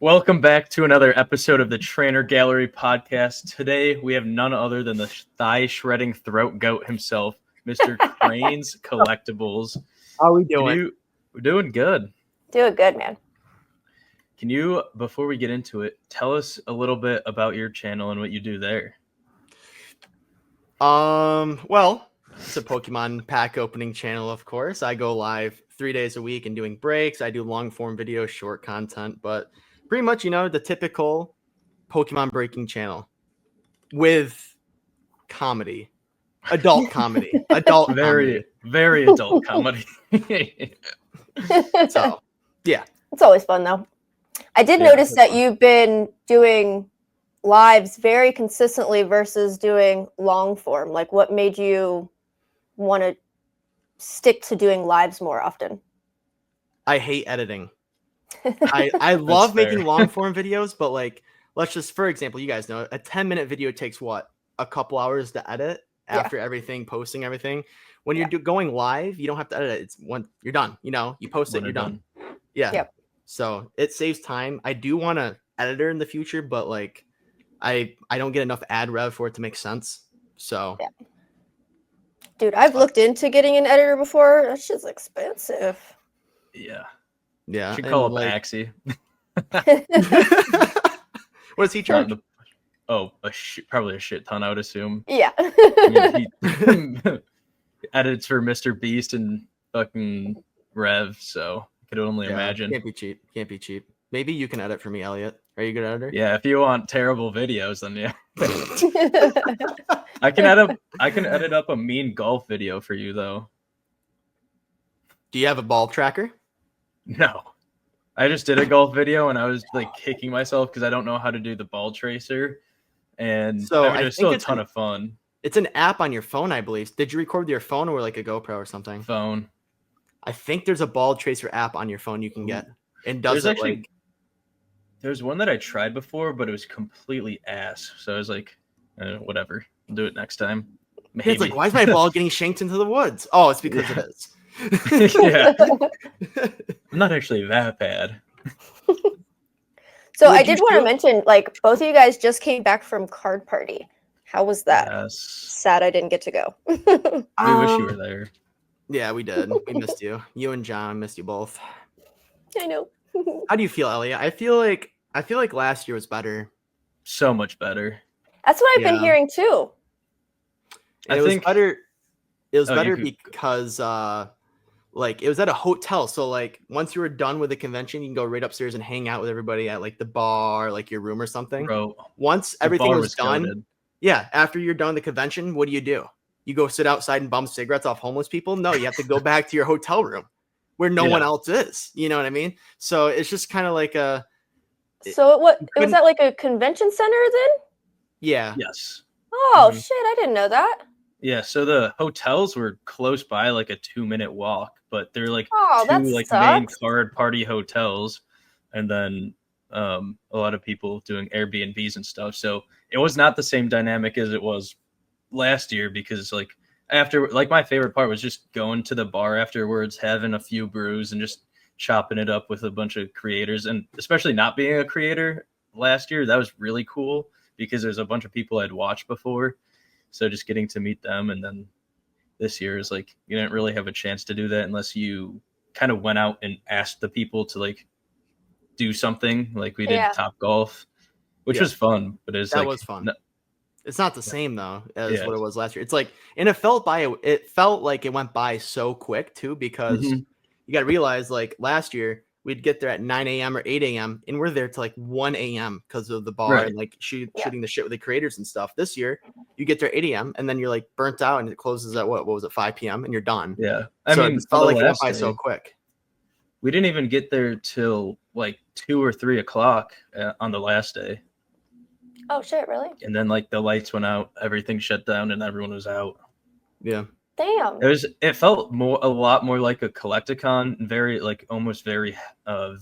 Welcome back to another episode of the Trainer Gallery podcast. Today we have none other than the thigh shredding throat goat himself, Mr. Crane's Collectibles. How are we doing? We're doing good. Doing good, man. Can you, before we get into it, tell us a little bit about your channel and what you do there? Well, it's a Pokemon pack opening channel, of course. I go live 3 days a week and doing breaks. I do long form videos, short content, but pretty much, the typical Pokemon breaking channel with comedy, adult comedy, very adult comedy. So, yeah. It's always fun, though. I did notice that you've been doing lives very consistently versus doing long form. Like, what made you want to stick to doing lives more often? I hate editing. I love making long form videos, but like, let's just, for example, you guys know a 10-minute video takes what? A couple hours to edit after everything, posting everything. When you're going live, you don't have to edit it. It's when you're done, you post it, you're done. Yeah. Yep. So it saves time. I do want an editor in the future, but like I don't get enough ad rev for it to make sense. So dude, I've looked into getting an editor before. That shit's expensive. Yeah. Yeah. You should call up Axie. What does he charge? Probably a shit ton, I would assume. Yeah. He edits for Mr. Beast and fucking Rev, so I could only imagine. Can't be cheap. Maybe you can edit for me, Elliot. Are you a good editor? Yeah, if you want terrible videos, then yeah. I can edit up a mean golf video for you though. Do you have a ball tracker? No. I just did a golf video and I was like kicking myself because I don't know how to do the ball tracer. And so it was still a ton of fun. It's an app on your phone, I believe. Did you record with your phone or like a GoPro or something? Phone. I think there's a ball tracer app on your phone you can get. And does it actually, like... There's one that I tried before, but it was completely ass. So I was like, whatever. I'll do it next time. Maybe. It's like, why is my ball getting shanked into the woods? Oh, it's because it is. Yeah. I'm not actually that bad. So I did want to mention, like, both of you guys just came back from Card Party. How was that? Yes. Sad I didn't get to go. We wish you were there. Yeah, we did. We missed you. You and John missed you both. I know. How do you feel, Elliot? I feel like last year was better. So much better. That's what I've been hearing too. It was better. It was better because like it was at a hotel. So like once you were done with the convention, you can go right upstairs and hang out with everybody at like the bar, like your room or something. Bro, once everything was done, after you're done the convention, what do? You go sit outside and bum cigarettes off homeless people? No, you have to go back to your hotel room where no one else is. You know what I mean? So it's just kind of like a... So was that like a convention center then? Yeah. Yes. Oh, shit. I didn't know that. Yeah, so the hotels were close by, like a 2-minute walk, but they're like two like main card party hotels, and then a lot of people doing Airbnbs and stuff. So it was not the same dynamic as it was last year because like after my favorite part was just going to the bar afterwards, having a few brews and just chopping it up with a bunch of creators, and especially not being a creator last year, that was really cool because there's a bunch of people I'd watched before. So just getting to meet them. And then this year is like, you didn't really have a chance to do that unless you kind of went out and asked the people to like do something like we did Top Golf, which was fun, but that was fun. No, it's not the same though as what it was last year. It's like, and it felt like it went by so quick too, because you got to realize like last year we'd get there at 9 a.m. or 8 a.m. and we're there till like 1 a.m. because of the bar and like shooting the shit with the creators and stuff. This year, you get there at 8 a.m. and then you're like burnt out and it closes at what was it, 5 p.m. and you're done. Yeah. I mean, it felt like it went by so quick. We didn't even get there till like 2 or 3 o'clock on the last day. Oh, shit, really? And then like the lights went out, everything shut down, and everyone was out. Yeah. Damn. It felt a lot more like a Collecticon, very like almost very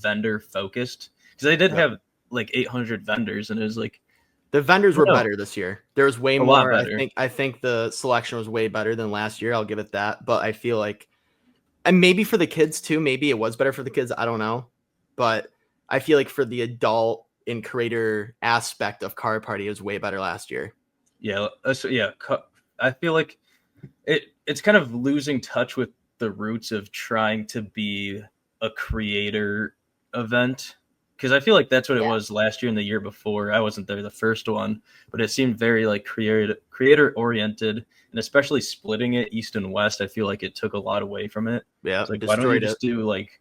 vendor focused, because they did have like 800 vendors, and it was like the vendors were better this year. There was way more. I think the selection was way better than last year. I'll give it that. But I feel like, and maybe for the kids too, maybe it was better for the kids. I don't know, but I feel like for the adult and creator aspect of Card Party, it was way better last year. Yeah, I feel like it's kind of losing touch with the roots of trying to be a creator event, because I feel like that's what it was last year and the year before. I wasn't there the first one, but it seemed very like creator oriented, and especially splitting it east and west. I feel like it took a lot away from it. Yeah, it's like, why don't you just do like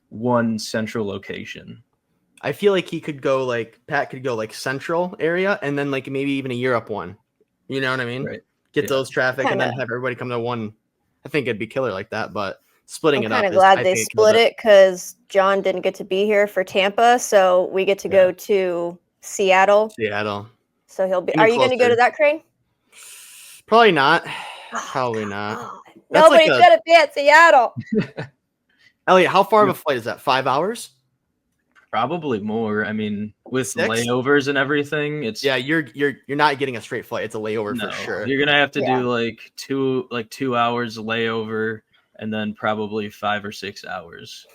one central location? I feel like Pat could go like central area and then like maybe even a Europe one. You know what I mean? Right. Get those traffic and then have everybody come to one. I think it'd be killer like that, but splitting it up. I'm kind of glad they split it because John didn't get to be here for Tampa, so we get to go to Seattle. So he'll be. Are you going to go to that, Crane? Probably not. Probably not. Nobody could have been at Seattle. Elliot, how far of a flight is that? 5 hours? Probably more. I mean, with layovers and everything, it's you're not getting a straight flight. It's a layover for sure. You're gonna have to do like 2 hours layover, and then probably 5 or 6 hours.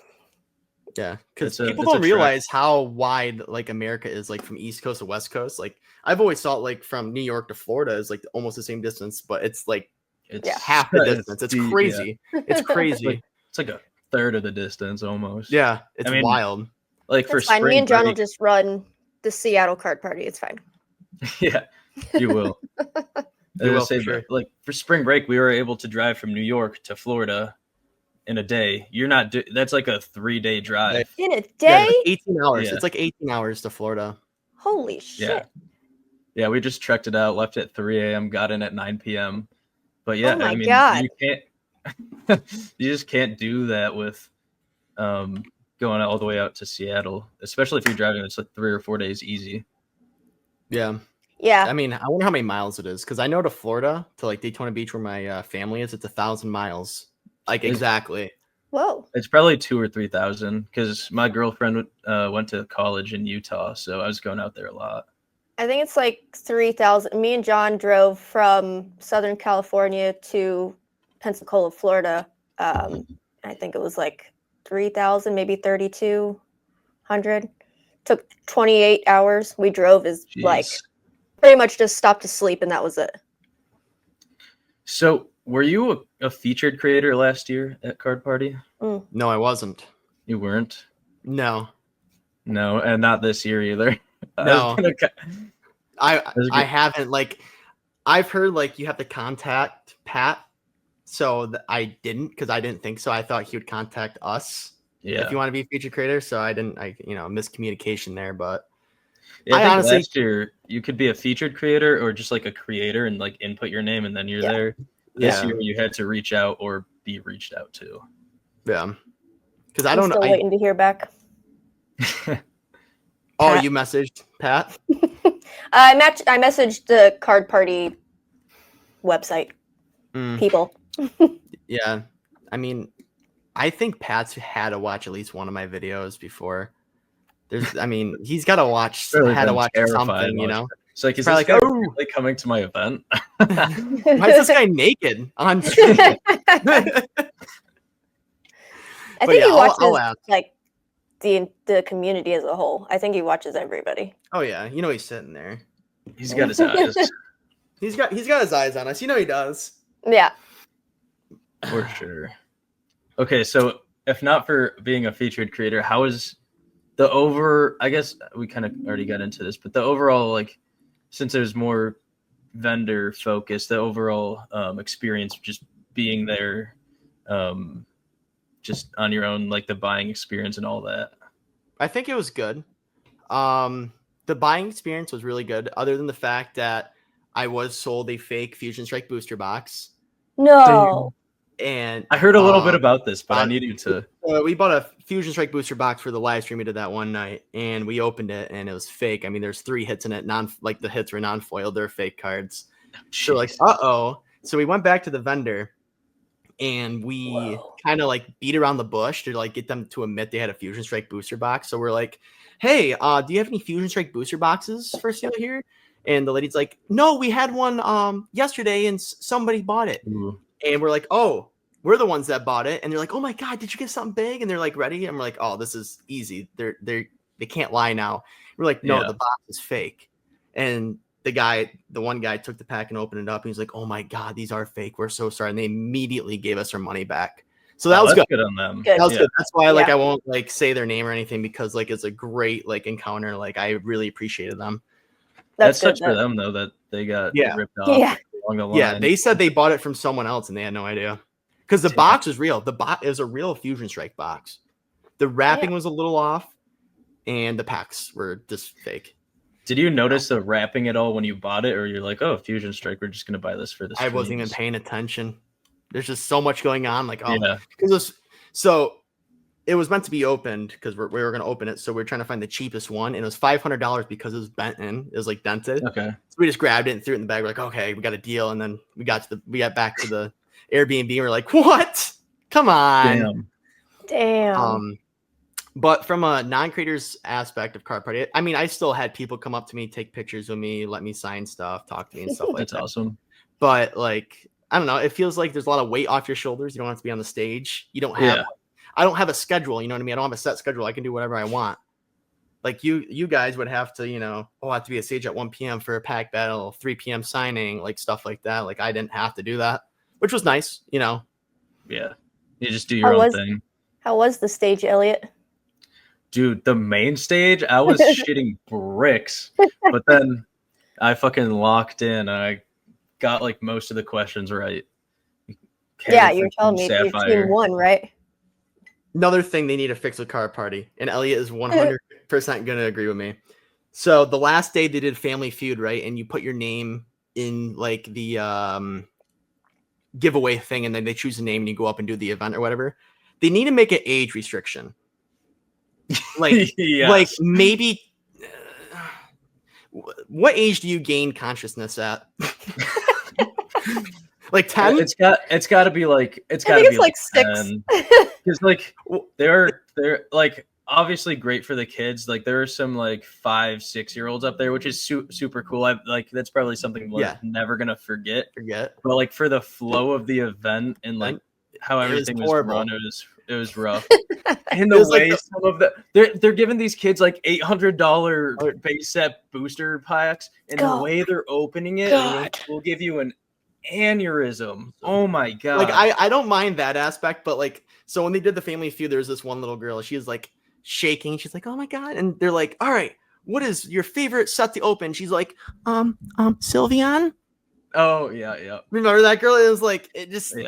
Yeah, because people don't realize how wide like America is, like from East Coast to West Coast. Like I've always thought like from New York to Florida is like almost the same distance, but it's like half the distance. It's crazy. It's crazy. It's like a third of the distance almost. Yeah, it's wild. Like that's fine. Me and John will just run the Seattle Card Party. It's fine. Yeah, you will. You will for sure. Like for spring break, we were able to drive from New York to Florida in a day. You're not. That's like a 3-day drive. In a day? 18 hours. Yeah. It's like 18 hours to Florida. Holy shit. Yeah, we just trekked it out. Left at 3 a.m. Got in at 9 p.m. But yeah, I mean, God. You can't. You just can't do that with going all the way out to Seattle, especially if you're driving. It's like 3 or 4 days easy. Yeah. I mean, I wonder how many miles it is, because I know to Florida, to like Daytona Beach where my family is, it's 1,000 miles. Like exactly. Whoa. It's probably 2,000 or 3,000 because my girlfriend went to college in Utah, so I was going out there a lot. I think it's like 3,000. Me and John drove from Southern California to Pensacola, Florida. I think it was like 3,000, maybe 3,200. Took 28 hours. We drove like pretty much just stopped to sleep, and that was it. So, were you a featured creator last year at Card Party? No, I wasn't. You weren't? No, and not this year either. No, I haven't. Like, I've heard like you have to contact Pat, so I didn't, because I didn't think so. I thought he would contact us if you want to be a featured creator. So I didn't. Miscommunication there, but I honestly, last year you could be a featured creator or just like a creator and like input your name and then you're there. This year you had to reach out or be reached out to. Yeah, because I don't know. Still waiting to hear back. Oh, you messaged Pat? I messaged the Card Party website people. Yeah, I mean, I think Pat's had to watch at least one of my videos before. He's got to watch. Had to watch something, you know. It's like, is this guy really coming to my event? Why is this guy naked on stream? I think he watches like the community as a whole. I think he watches everybody. Oh yeah, he's sitting there. He's got his eyes. He's got his eyes on us. He does. Yeah. For sure. Okay, so if not for being a featured creator, how is I guess we kind of already got into this, but the overall, like, since there's more vendor focus, the overall experience just being there, just on your own, like the buying experience and all that. I think it was good. The buying experience was really good, other than the fact that I was sold a fake Fusion Strike booster box. No. And I heard a little bit about this, but I need you to. We bought a Fusion Strike booster box for the live stream we did that one night, and we opened it, and it was fake. I mean, there's 3 hits in it, the hits were non-foiled. They're fake cards. So like, uh-oh. So we went back to the vendor, and we kind of like beat around the bush to like get them to admit they had a Fusion Strike booster box. So we're like, hey, do you have any Fusion Strike booster boxes for sale here? And the lady's like, no, we had one yesterday, and somebody bought it. Ooh. And we're like, oh, we're the ones that bought it. And they're like, oh my God, did you get something big? And they're like, ready? And we're like, oh, this is easy. They're they can't lie now. We're like, no, the box is fake. And the one guy took the pack and opened it up. And he's like, oh my God, these are fake. We're so sorry. And they immediately gave us our money back. So that was good. Good on them. Good. That was good. That's why like I won't like say their name or anything, because like it's a great like encounter. Like I really appreciated them. That sucks for them though that they got ripped off along the line. Yeah, they said they bought it from someone else and they had no idea. Because the box was real. The box is a real Fusion Strike box. The wrapping was a little off, and the packs were just fake. Did you notice the wrapping at all when you bought it, or you're like, "Oh, Fusion Strike, we're just gonna buy this for this"? I wasn't even paying attention. There's just so much going on. Like, because it was meant to be opened because we were going to open it. So we were trying to find the cheapest one, and it was $500 because it was bent in. It was like dented. Okay. So we just grabbed it and threw it in the bag. We're like, okay, we got a deal. And then we got back to the Airbnb. And we're like, what? Come on. Damn. But from a non-creators aspect of Card Party, I mean, I still had people come up to me, take pictures with me, let me sign stuff, talk to me and stuff like that. That's awesome. But like, I don't know. It feels like there's a lot of weight off your shoulders. You don't have to be on the stage. You don't have. I don't have a schedule. You know what I mean? I don't have a set schedule. I can do whatever I want. Like you guys would have to, I have to be at stage at 1 p.m. for a pack battle, 3 p.m. signing, like stuff like that. Like I didn't have to do that, which was nice, Yeah. You just do your own thing. How was the stage, Elliot? Dude, the main stage, I was shitting bricks, but then I fucking locked in and I got like most of the questions right. You're telling me your team won, right? Another thing they need to fix with Card Party, and Elliot is 100% going to agree with me. So the last day they did Family Feud, right? And you put your name in like the giveaway thing, and then they choose a name and you go up and do the event or whatever. They need to make an age restriction. Like, like maybe what age do you gain consciousness at? Like 10? It's got to be like I think it's like 6. Because like they're like obviously great for the kids. Like there are some like 5-6-year-olds up there, which is super cool. That's probably something we're never gonna forget. But like for the flow of the event and like how everything was run, it was rough. And the way like some of they're giving these kids like $800 base set booster packs, and the way they're opening it, will give you an aneurysm. Oh my God. Like I don't mind that aspect, but like so when they did the Family Feud, there was this one little girl. She was like shaking. She's like, oh my God. And they're like, all right, what is your favorite set to open? She's like, Sylveon. Oh yeah. Remember that girl? It was like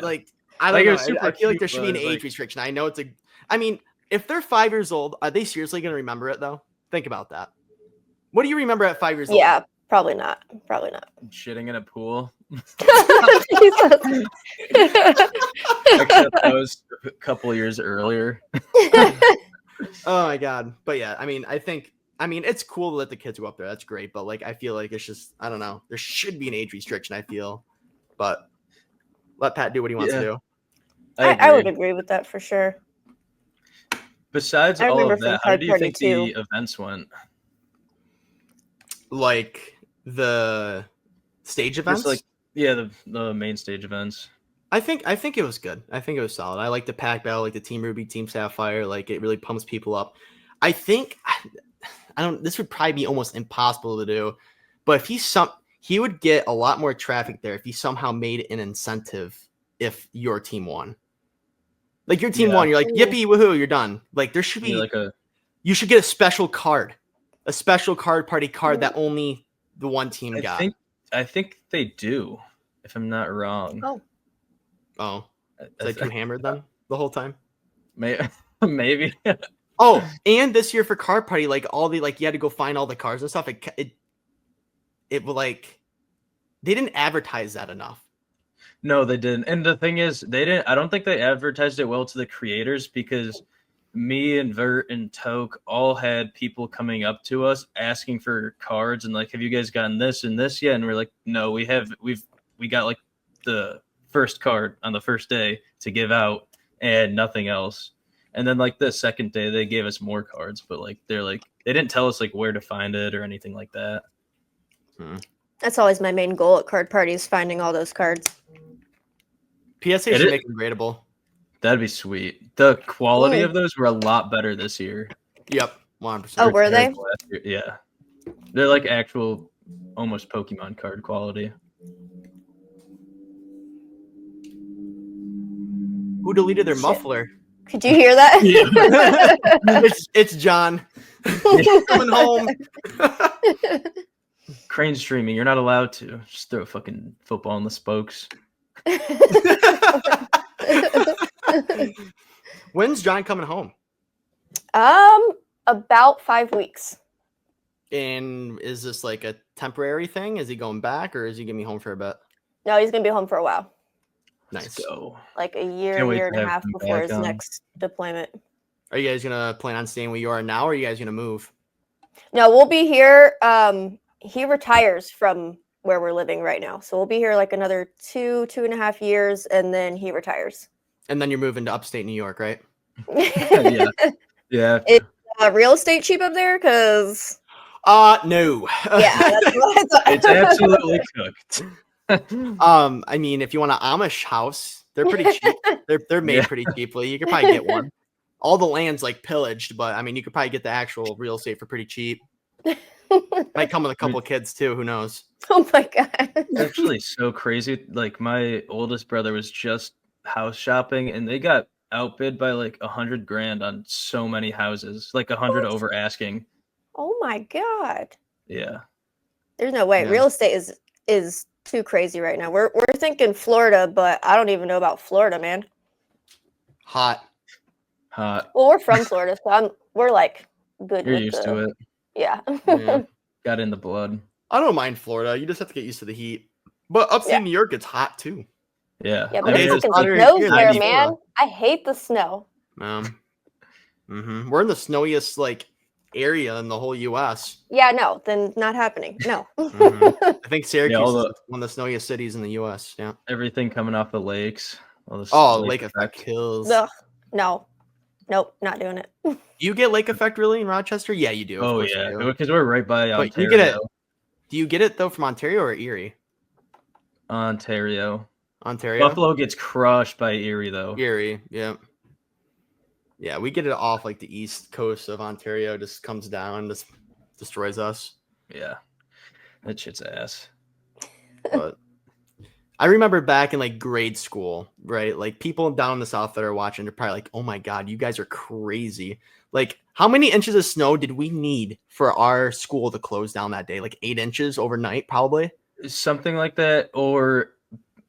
like I don't know. I feel like there should be an age restriction. I know I mean, if they're 5 years old, are they seriously gonna remember it though? Think about that. What do you remember at 5 years old? Yeah, probably not. Shitting in a pool. Except that was a couple years earlier. Oh my God. But yeah, I mean, it's cool to let the kids go up there. That's great. But like, I feel like it's just, I don't know. There should be an age restriction, I feel. But let Pat do what he wants to do. I would agree with that for sure. Besides all of that, how do you think the events went? Like the stage events? Just like, the main stage events. I think it was good. I think it was solid. I like the pack battle, like the Team Ruby, Team Sapphire. Like it really pumps people up. I think this would probably be almost impossible to do, but if he would get a lot more traffic there if he somehow made an incentive if your team won. Like your team won, you're like, yippee, woohoo, you're done. Like there should be you should get a special card party card that only the one team got. I think they do, if I'm not wrong. Oh, they come hammered them the whole time. Maybe. Oh, and this year for Card Party, like all the you had to go find all the cards and stuff. It like they didn't advertise that enough. No, they didn't. And the thing is, they didn't. I don't think they advertised it well to the creators because me and Vert and Toke all had people coming up to us asking for cards and like, have you guys gotten this and this yet? And we're like, no, we got like the first card on the first day to give out and nothing else. And then like the second day they gave us more cards, but like they didn't tell us like where to find it or anything like that. That's always my main goal at card parties, finding all those cards. PSA should make them gradable. That'd be sweet. The quality of those were a lot better this year. Yep, 100%. Oh, were they? Yeah, they're like actual, almost Pokemon card quality. Who deleted their muffler? Could you hear that? it's John coming home. Crane streaming. You're not allowed to just throw a fucking football in the spokes. When's John coming home? About 5 weeks. And is this like a temporary thing? Is he going back, or is he gonna be home for a bit? No, he's gonna be home for a while. Nice. So, like a year and a half before his next deployment. Are you guys gonna plan on staying where you are now, or are you guys gonna move? No, we'll be here. He retires from where we're living right now, so we'll be here like another 2.5 years, and then he retires. And then you're moving to upstate New York, right? Yeah. Is real estate cheap up there? Because no. Yeah, that's what I thought. It's absolutely cooked. I mean, if you want an Amish house, they're pretty cheap. They're made pretty cheaply. You could probably get one. All the land's like pillaged, but I mean, you could probably get the actual real estate for pretty cheap. Might come with a couple of kids too. Who knows? Oh my god! It's actually so crazy. Like my oldest brother was just house shopping, and they got outbid by like $100,000 on so many houses, like 100 over asking. Oh my god! Yeah. There's no way. Yeah. Real estate is too crazy right now. We're thinking Florida, but I don't even know about Florida, man. Hot. Well, we're from Florida, so we're like good. You're used to it. Yeah. Got in the blood. I don't mind Florida. You just have to get used to the heat. But upstate New York, it's hot too. Yeah. Yeah, but it fucking snows there, man. I hate the snow. We're in the snowiest like area in the whole U.S. Yeah, no, then not happening. No. I think Syracuse is one of the snowiest cities in the U.S. Yeah. Everything coming off the lakes. Lake effect kills. Ugh, no. Nope, not doing it. You get lake effect really in Rochester? Yeah, you do. Oh yeah, because we're right by Ontario. But you get it. Do you get it though from Ontario or Erie? Ontario. Ontario. Buffalo gets crushed by Erie though. Erie, yeah. Yeah, we get it off like the east coast of Ontario. Just comes down, just destroys us. Yeah, that shit's ass. But I remember back in like grade school, right? Like people down in the south that are watching, they're probably like, "Oh my god, you guys are crazy!" Like, how many inches of snow did we need for our school to close down that day? Like 8 inches overnight, probably. Something like that, or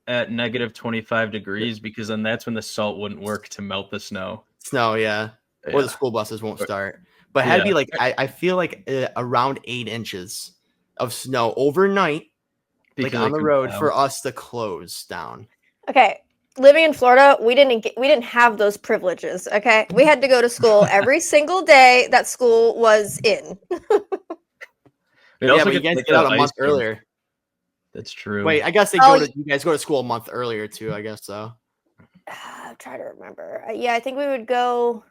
at negative 25 degrees, because then that's when the salt wouldn't work to melt the snow. Yeah. Or the school buses won't start. But it had to be like, I feel like around 8 inches of snow overnight, because like on the road for us to close down. Okay. Living in Florida, we didn't have those privileges. Okay. We had to go to school every single day that school was in. But you guys get out a month earlier. That's true. Wait, I guess you guys go to school a month earlier too, I guess so. I'm trying to remember. Yeah, I think we would go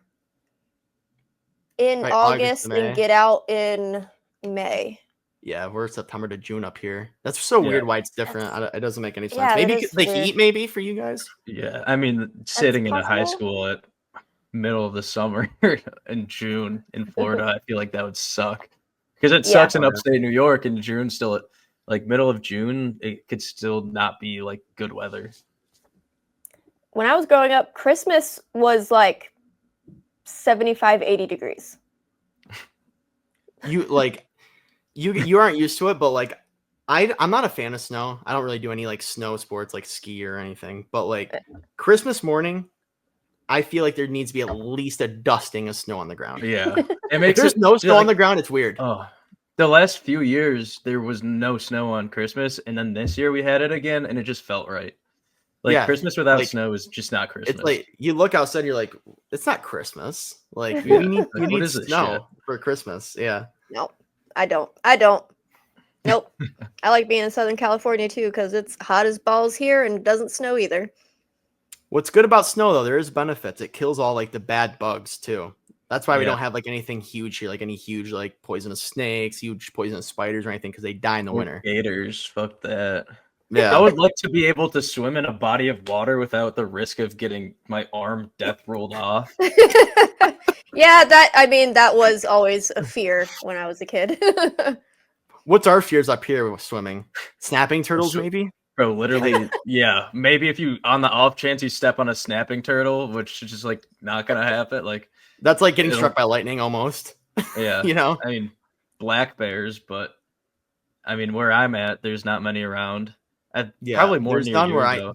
in August and get out in May. Yeah, we're September to June up here. That's so weird why it's different. It doesn't make any sense. Maybe the heat, maybe for you guys. Yeah, I mean, sitting in a high school at middle of the summer in June in Florida, I feel like that would suck. Because it sucks in upstate New York in June still. Like middle of June, it could still not be like good weather. When I was growing up, Christmas was like 75, 80 degrees. You aren't used to it, but like I'm not a fan of snow. I don't really do any like snow sports like ski or anything. But like Christmas morning, I feel like there needs to be at least a dusting of snow on the ground. Yeah. If there's no snow on the ground, it's weird. Oh. The last few years, there was no snow on Christmas, and then this year we had it again, and it just felt right. Like Christmas without snow is just not Christmas. It's like you look outside, and you're like, it's not Christmas. Like we need snow for Christmas. Yeah. Nope, I don't. Nope. I like being in Southern California too because it's hot as balls here and it doesn't snow either. What's good about snow though, there is benefits. It kills all like the bad bugs too. That's why we don't have like anything huge here, like any huge like poisonous snakes, huge poisonous spiders or anything, because they die in the winter. Gators, fuck that. Yeah, I would like to be able to swim in a body of water without the risk of getting my arm death rolled off. Yeah, that was always a fear when I was a kid. What's our fears up here with swimming? Snapping turtles, maybe? Bro, literally, yeah. Maybe if you, on the off chance you step on a snapping turtle, which is just like not gonna happen. Like that's like getting struck by lightning almost. Yeah. You know? I mean, black bears, but I mean, where I'm at, there's not many around. Probably more there's near none you, where though.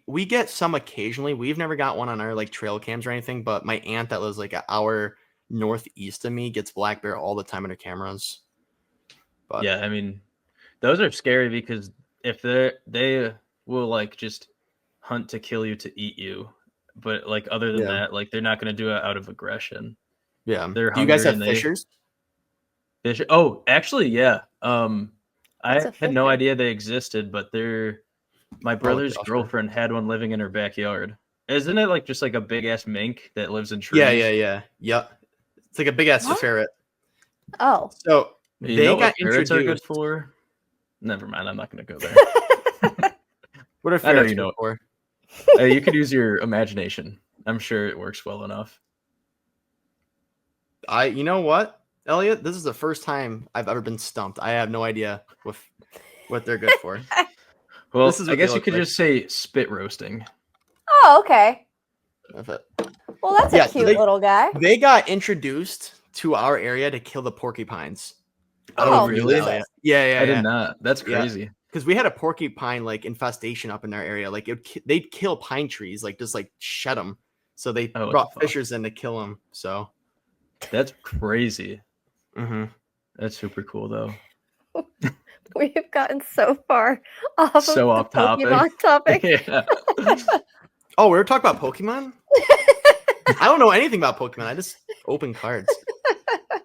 we get some occasionally. We've never got one on our like trail cams or anything, but my aunt that lives like an hour northeast of me gets black bear all the time in her cameras. But yeah, I mean, those are scary because if they will like just hunt to kill you to eat you, but like other than that, like they're not going to do it out of aggression. Yeah. They're do you guys have fishers? Oh, actually, yeah. I had no idea they existed, but my brother's girlfriend had one living in her backyard. Isn't it like just like a big ass mink that lives in trees? Yeah. It's like a big ass ferret. Oh. So they got introduced. Are good for? Never mind. I'm not going to go there. What are ferrets good for? You could use your imagination. I'm sure it works well enough. You know what, Elliot? This is the first time I've ever been stumped. I have no idea what they're good for. Well, I guess you could just say spit roasting. Oh, okay. Well, that's a cute little guy. They got introduced to our area to kill the porcupines. Oh, really? Yeah. I did not. That's crazy. Because we had a porcupine like infestation up in our area. Like they'd kill pine trees, like just like shed them. So they brought fishers in to kill them. So that's crazy. Mm-hmm. That's super cool, though. We've gotten so far off of the Pokemon topic. Yeah. Oh, we were talking about Pokemon? I don't know anything about Pokemon. I just open cards.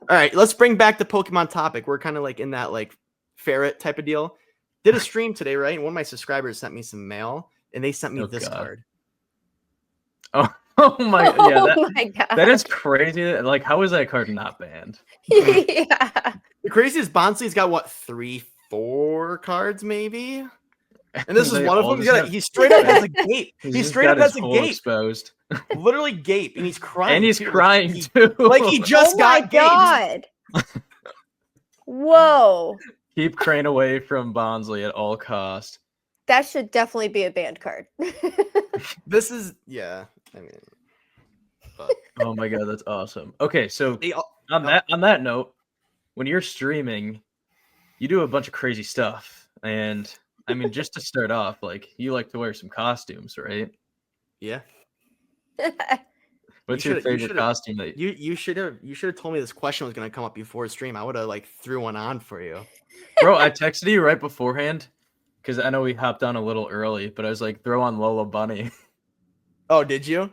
All right, let's bring back the Pokemon topic. We're kind of like in that like ferret type of deal. Did a stream today, right? And one of my subscribers sent me some mail, and they sent me this card. Oh my! Yeah, my God. That is crazy. Like, how is that card not banned? Yeah. The craziest Bonsley's got what 3-4 cards maybe, and this is one of them. He straight up has a gape. He straight up has a gape exposed. Literally gape, and he's crying. And he's crying too. Like he just got God. Whoa. Keep Crane away from Bonsley at all cost. That should definitely be a banned card. This is I mean. But. Oh my God, that's awesome. Okay, so on that note, when you're streaming, you do a bunch of crazy stuff, and I mean, just to start off, like you like to wear some costumes, right? Yeah. What's your favorite costume? That you should have told me this question was gonna come up before the stream. I would have like threw one on for you, bro. I texted you right beforehand because I know we hopped on a little early, but I was like, throw on Lola Bunny. Oh, did you?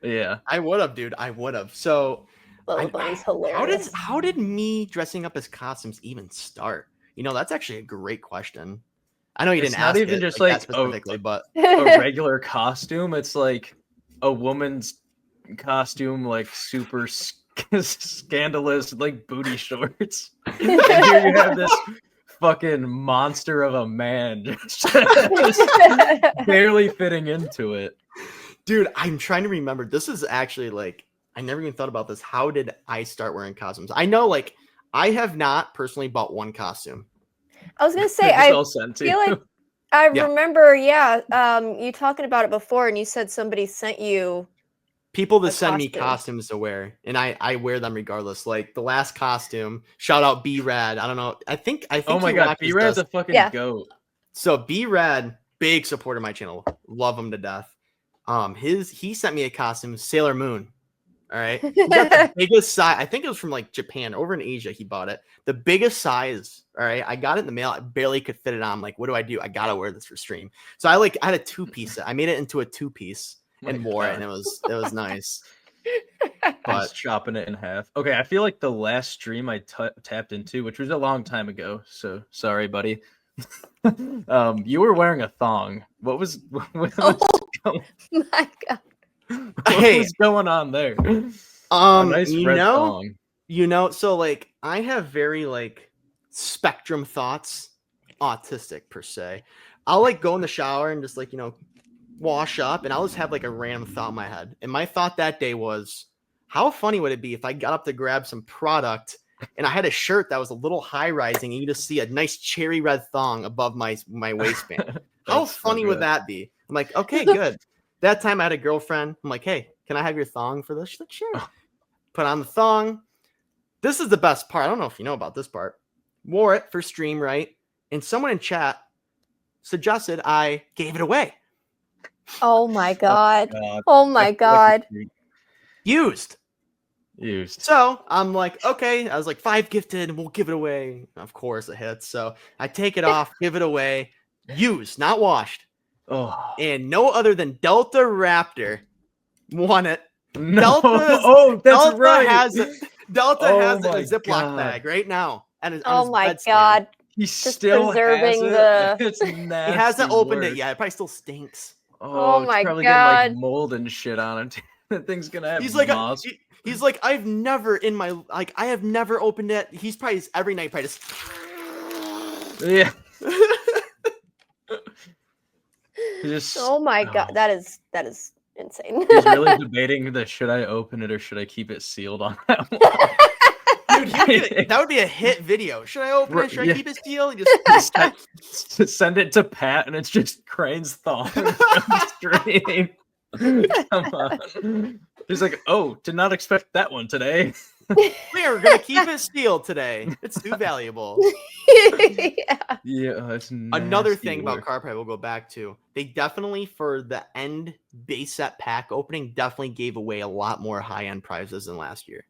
Yeah, I would have, dude. I would have. So Lola Bunny's hilarious. How did me dressing up as costumes even start? You know, that's actually a great question. I know you didn't ask. It's not even just like specifically, but a regular costume. It's like a woman's costume, like super scandalous, like booty shorts. And here you have this fucking monster of a man just barely fitting into it. Dude, I'm trying to remember. This is actually like, I never even thought about this. How did I start wearing costumes? I know, like, I have not personally bought one costume. I was gonna say, I feel like I remember, you talking about it before, and you said somebody sent you people that send me costumes to wear, and I wear them regardless. Like the last costume, shout out B Rad. I don't know. I think. Oh my God, B Rad's a fucking goat. So B Rad, big supporter of my channel, love him to death. He sent me a costume, Sailor Moon. All right, he got the biggest size. I think it was from like Japan, over in Asia. He bought it, the biggest size. All right, I got it in the mail. I barely could fit it on. I'm like, what do I do? I gotta wear this for stream. So I had a 2-piece. I made it into a 2-piece and wore it, and it was nice. But chopping it in half. Okay, I feel like the last stream I tapped into, which was a long time ago. So sorry, buddy. You were wearing a thong. What was my God. What was going on there? Nice red thong. So like I have very like spectrum thoughts, autistic per se. I'll like go in the shower and just like, wash up, and I'll just have like a random thought in my head. And my thought that day was, how funny would it be if I got up to grab some product and I had a shirt that was a little high rising and you just see a nice cherry red thong above my waistband? How funny would that be? I'm like, okay, good. That time I had a girlfriend. I'm like, hey, can I have your thong for this? She's like, sure. Put on the thong. This is the best part. I don't know if you know about this part. Wore it for stream, right? And someone in chat suggested I gave it away. Oh my god. Oh my god. Used. So I'm like, okay. I was like, 5 gifted, and we'll give it away. Of course it hits. So I take it off, give it away. Used, not washed. Oh. And no other than Delta Raptor won it. No. Delta right. Delta has it in a Ziploc bag right now. And oh my god. He's still preserving has it. It's nasty. He hasn't opened it yet. It probably still stinks. Oh my it's probably god. getting like mold and shit on it. That thing's gonna have moss. He's like, I've never I have never opened it. He's probably every night probably just yeah. Oh my god, that is insane. He's really debating should I open it or should I keep it sealed on that one. Dude, that would be a hit video. Should I open it? Should I keep it sealed? Just send it to Pat, and it's just Crane's thong stream. Come on. He's like, oh, did not expect that one today. We're gonna keep it sealed today. It's too valuable. Yeah, it's another thing about Car Pride we'll go back to. They definitely, for the end base set pack opening, definitely gave away a lot more high end prizes than last year.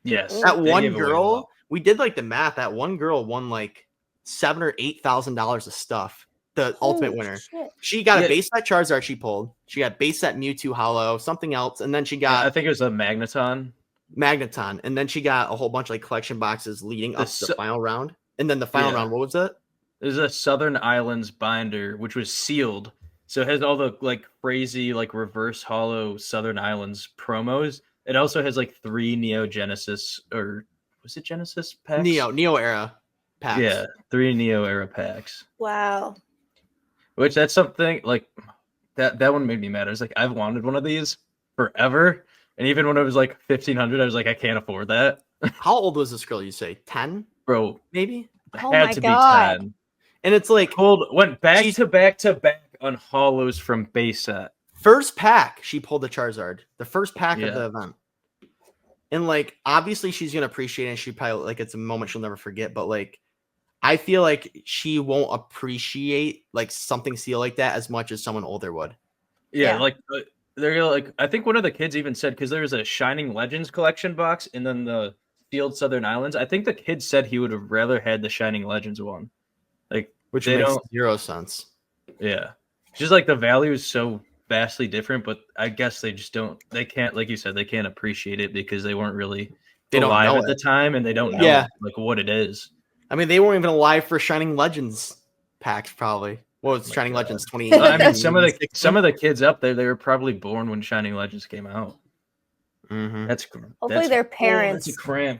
Yes, that one girl, we did like the math. That one girl won like $7,000 or $8,000 of stuff. The ultimate winner. Shit. She got a base set Charizard. She pulled. She got base set Mewtwo Hollow, something else, and then she got. I think it was a Magneton, and then she got a whole bunch of like collection boxes leading up to the final round. And then the final round, what was it? There's a Southern Islands binder which was sealed, so it has all the like crazy like reverse hollow Southern Islands promos. It also has like 3 Neo Genesis, or was it Genesis packs? Neo era packs. Yeah, 3 Neo era packs. Wow. Which that's something like that one made me mad. I was like, I've wanted one of these forever, and even when it was like $1,500, I was like, I can't afford that. How old was this girl? You say 10, bro? Maybe. Had to be 10. And it's like went back to back on hollows from base set. First pack, she pulled the Charizard. The first pack of the event. And like, obviously she's gonna appreciate it, and she probably like it's a moment she'll never forget. But like, I feel like she won't appreciate like something sealed like that as much as someone older would. Yeah. Like they're like, I think one of the kids even said, because there was a Shining Legends collection box and then the sealed Southern Islands. I think the kid said he would have rather had the Shining Legends one, like which makes 0 sense. Yeah, just like the value is so vastly different, but I guess they can't, like you said, they can't appreciate it because they weren't really alive at the time, and they don't know like what it is. I mean, they weren't even alive for Shining Legends packs, probably. What was Shining Legends 20? I mean, some of the kids up there, they were probably born when Shining Legends came out. Mm-hmm. Hopefully their parents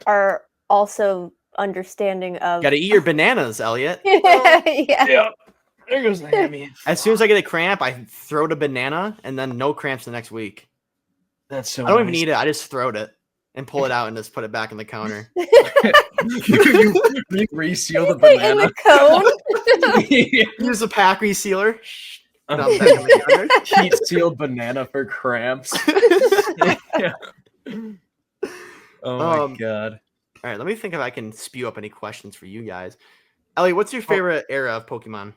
are also understanding of. Got to eat your bananas, Elliot. Yeah. There goes the hammy. As soon as I get a cramp, I throw the banana, and then no cramps the next week. That's so. I don't even eat it. I just throw it and pull it out and just put it back in the counter. you reseal the banana in the cone. Use a pack resealer. Heat sealed banana for cramps. Oh my god! All right, let me think if I can spew up any questions for you guys. Ellie, what's your favorite era of Pokemon?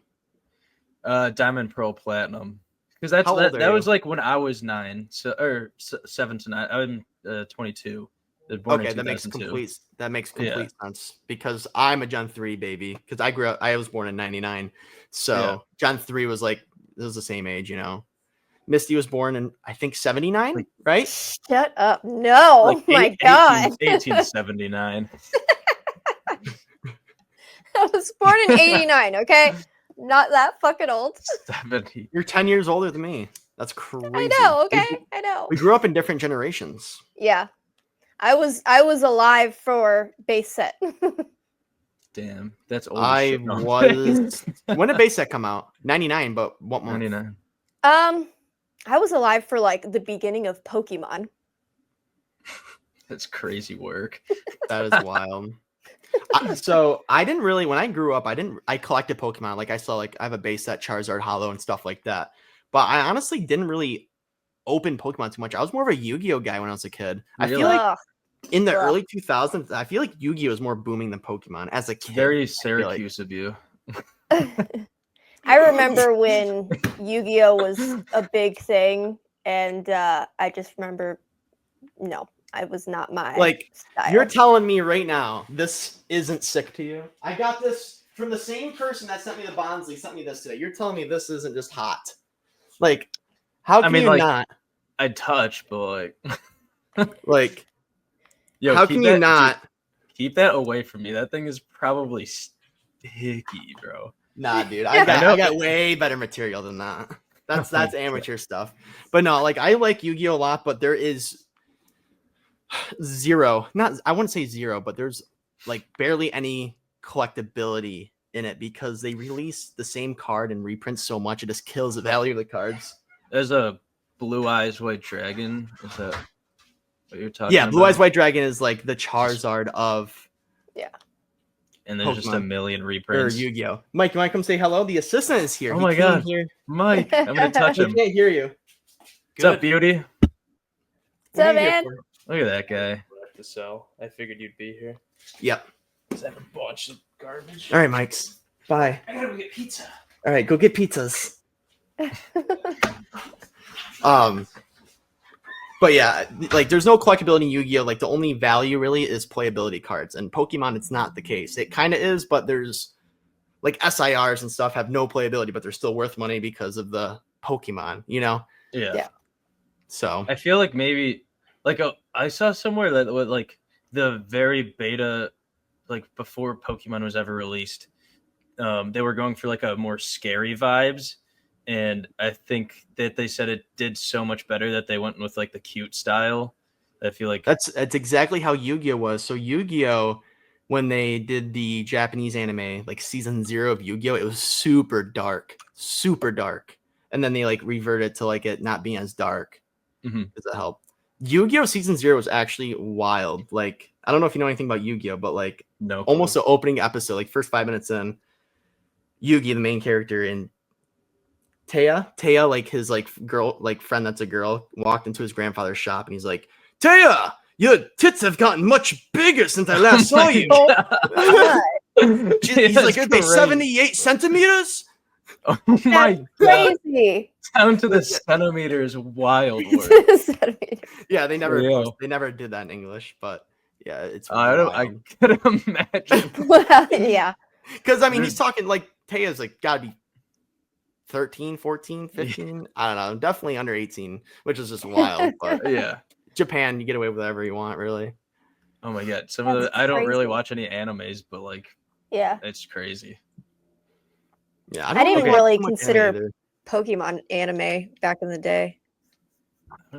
Diamond, Pearl, Platinum. Because that was like when I was 9, or 7 to 9. I'm 22. Okay, that makes complete sense, because I'm a Gen 3 baby. Because I was born in 99, so Gen 3 was like, it was the same age, you know. Misty was born in, I think, 79, right? Shut up! No, like my God, 1879. I was born in 89. Okay, not that fucking old. 70. You're 10 years older than me. That's crazy. I know. Okay, I know. We grew up in different generations. Yeah, I was alive for base set. Damn, that's old. I was. When did base set come out? 99, but what month? 99. I was alive for like the beginning of Pokemon. That's crazy work. That is wild. So I didn't really, when I grew up, I collected Pokemon. Like I saw, like I have a base set, Charizard, Hollow, and stuff like that. But I honestly didn't really open Pokemon too much. I was more of a Yu-Gi-Oh guy when I was a kid. Really? I feel like in the early 2000s, I feel like Yu-Gi-Oh was more booming than Pokemon as a kid. Very Syracuse of you. I remember when Yu-Gi-Oh was a big thing, and I just remember, no, I was not my style. You're telling me right now this isn't sick to you? I got this from the same person that sent me the Bonsly, sent me this today. You're telling me this isn't just hot? Like, how can you not? I'd touch, but like, yo, how can you not? Keep that away from me. That thing is probably sticky, bro. Nah, dude, I got way better material than that. That's amateur stuff. But no, like I like Yu-Gi-Oh a lot, but there is zero. I wouldn't say zero, but there's like barely any collectability in it because they release the same card and reprint so much it just kills the value of the cards. There's a Blue Eyes White Dragon. Is that what you're talking about? Yeah, Blue Eyes White Dragon is like the Charizard of and there's Pokemon. Just a million reprints. Or Yu-Gi-Oh. Mike, you want to come say hello? The assistant is here. Oh my god, Mike! I'm gonna touch him. I can't hear you. What's up, beauty? What's up, man? Look at that guy. To sell. I figured you'd be here. Yep. Because I have a bunch of garbage. All right, Mikes. Bye. I gotta go get pizza. All right, go get pizzas. But yeah, like there's no collectability in Yu-Gi-Oh. Like the only value really is playability cards. And Pokemon, it's not the case. It kind of is, but there's like SIRs and stuff have no playability, but they're still worth money because of the Pokemon, you know? Yeah. So I feel like maybe like I saw somewhere that was like the very beta, like before Pokemon was ever released, they were going for like a more scary vibes. And I think that they said it did so much better that they went with like the cute style. I feel like that's exactly how Yu-Gi-Oh was. So Yu-Gi-Oh, when they did the Japanese anime, like season 0 of Yu-Gi-Oh, it was super dark. And then they like reverted to like it not being as dark. Mm-hmm. Does that help? Yu-Gi-Oh season 0 was actually wild. Like, I don't know if you know anything about Yu-Gi-Oh, but like almost the opening episode, like first 5 minutes in, Yugi, the main character, and Taya, like his like girl, like friend that's a girl, walked into his grandfather's shop and he's like, Taya, your tits have gotten much bigger since I last saw you. He's like, are they 78 centimeters? Oh my god. Crazy. Down to the centimeters, wild word. Yeah, they never did that in English, but yeah, it's I could imagine. Well, yeah. Because I mean he's talking like Taya's like gotta be 13, 14, 15. I don't know. Definitely under 18, which is just wild. But yeah. Japan, you get away with whatever you want, really. Oh my god. Some of the I don't really watch any animes, but like it's crazy. Yeah. I didn't really consider Pokemon anime back in the day.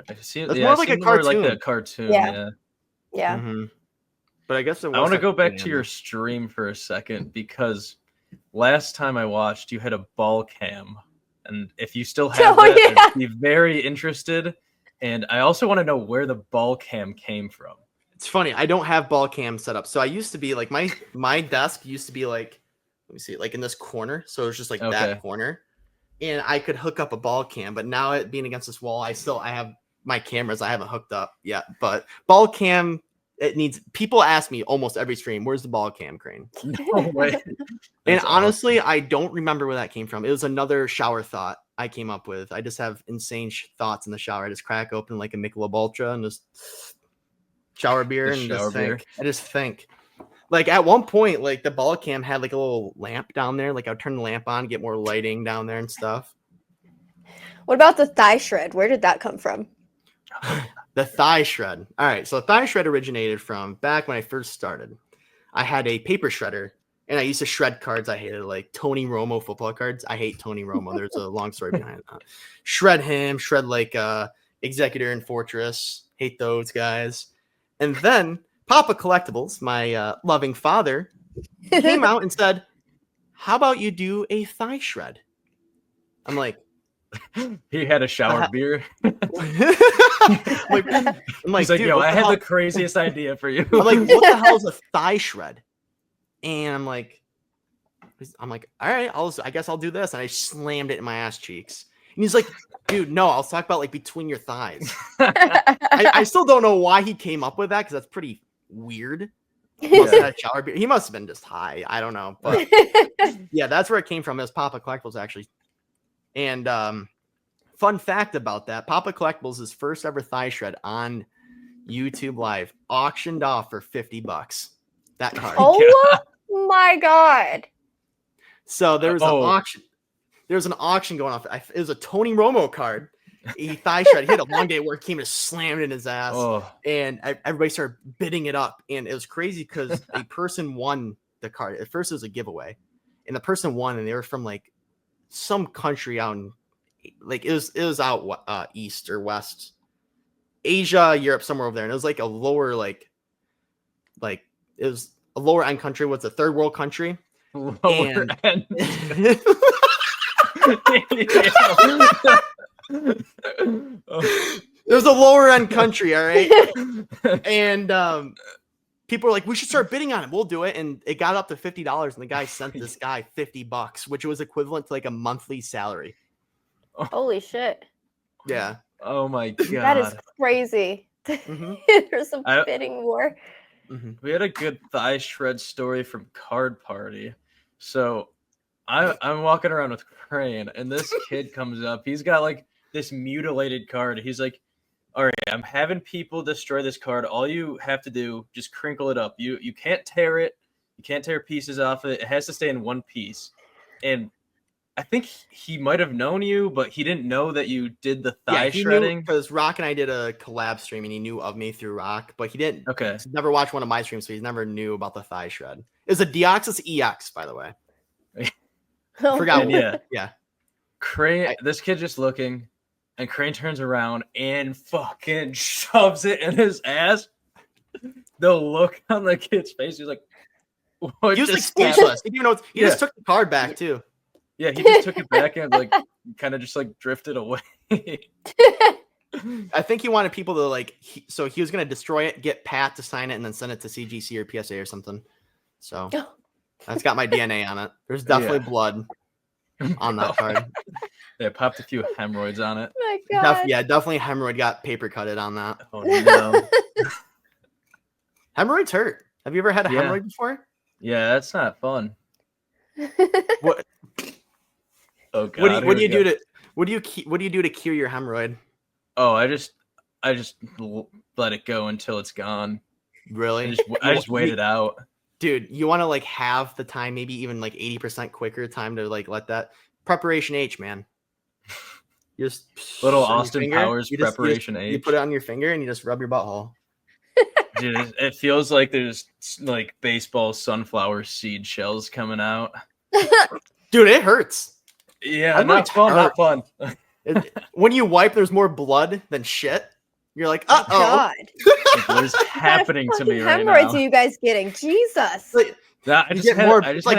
It's more like a cartoon. Like a cartoon, yeah. Mm-hmm. But I guess I want to go back to your stream for a second because last time I watched, you had a ball cam, and if you still have that, I'd be very interested. And I also want to know where the ball cam came from. It's funny, I don't have ball cam set up. So I used to be like my desk used to be like, let me see, like in this corner. So it was just like that corner, and I could hook up a ball cam. But now it being against this wall, I have my cameras I haven't hooked up yet. But ball cam. It needs people ask me almost every stream, where's the ball cam, Crane? No way. And honestly, I don't remember where that came from. It was another shower thought I came up with. I just have insane thoughts in the shower. I just crack open like a Michelob Ultra and just shower beer and just think. I just think. Like at one point, like the ball cam had like a little lamp down there. Like I would turn the lamp on, get more lighting down there and stuff. What about the thigh shred? Where did that come from? The thigh shred. All right. So thigh shred originated from back when I first started. I had a paper shredder and I used to shred cards. I hated like Tony Romo football cards. I hate Tony Romo. There's a long story behind that. Shred him, shred like Executor and Fortress. Hate those guys. And then Papa Collectibles, my loving father, came out and said, how about you do a thigh shred? I'm like, he had a shower beer. I'm like, he's like, dude, yo, I had the craziest idea for you. I'm like, what the hell is a thigh shred? And I'm like, all right, I guess I'll do this. And I slammed it in my ass cheeks. And he's like, dude, no, I'll talk about like between your thighs. I still don't know why he came up with that because that's pretty weird. He must have been just high. I don't know. But yeah, that's where it came from. It was Papa Collectibles, actually. And fun fact about that, Papa Collectibles, his first ever thigh shred on YouTube Live, auctioned off for $50. That card. Oh my God. So there was an auction. There was an auction going off. It was a Tony Romo card. He thigh shred. He had a long day at work. Came and slammed it in his ass, and everybody started bidding it up. And it was crazy because a person won the card. At first, it was a giveaway, and the person won, and they were from like some country out in, like it was out east or west, Asia, Europe, somewhere over there. And it was like a lower like it was a lower end country. What's a third world country? Lower end. It was a lower end country, all right. And people were like, we should start bidding on it. We'll do it. And it got up to $50, and the guy sent this guy $50, which was equivalent to like a monthly salary. Holy shit. Yeah. Oh my God. That is crazy. Mm-hmm. There's a bidding war. Mm-hmm. We had a good thigh shred story from Card Party. So I'm walking around with Crane, and this kid comes up. He's got like this mutilated card. He's like, all right, I'm having people destroy this card. All you have to do, just crinkle it up. You can't tear it. You can't tear pieces off it. It has to stay in one piece. And I think he might have known you, but he didn't know that you did the thigh shredding. Because Rock and I did a collab stream, and he knew of me through Rock, but he didn't. Okay. He's never watched one of my streams, so he never knew about the thigh shred. It was a Deoxys EX, by the way. Forgot. Yeah. Crane, this kid just looking, and Crane turns around and fucking shoves it in his ass. The look on the kid's face, he's like, what? He was like speechless. He didn't even know. He just took the card back too. Yeah, he just took it back and like kind of just like drifted away. I think he wanted people to like, so he was gonna destroy it, get Pat to sign it, and then send it to CGC or PSA or something. So that's got my DNA on it. There's definitely blood on that card. Yeah, popped a few hemorrhoids on it. My God. Definitely hemorrhoid got paper cutted on that. Oh no. Hemorrhoids hurt. Have you ever had a hemorrhoid before? Yeah, that's not fun. What? Oh God. What do you do to cure your hemorrhoid? Oh, I just let it go until it's gone. Really? I just wait it out. Dude, you want to like have the time, maybe even like 80% quicker time to like let that preparation H, man. You just little Austin Powers preparation H. You put it on your finger and you just rub your butthole. Dude, it feels like there's like baseball sunflower seed shells coming out. Dude, it hurts. Yeah, not fun. When you wipe, there's more blood than shit. You're like, uh-oh. God. What is happening to me right now? Hemorrhoids are you guys getting? Jesus. I just had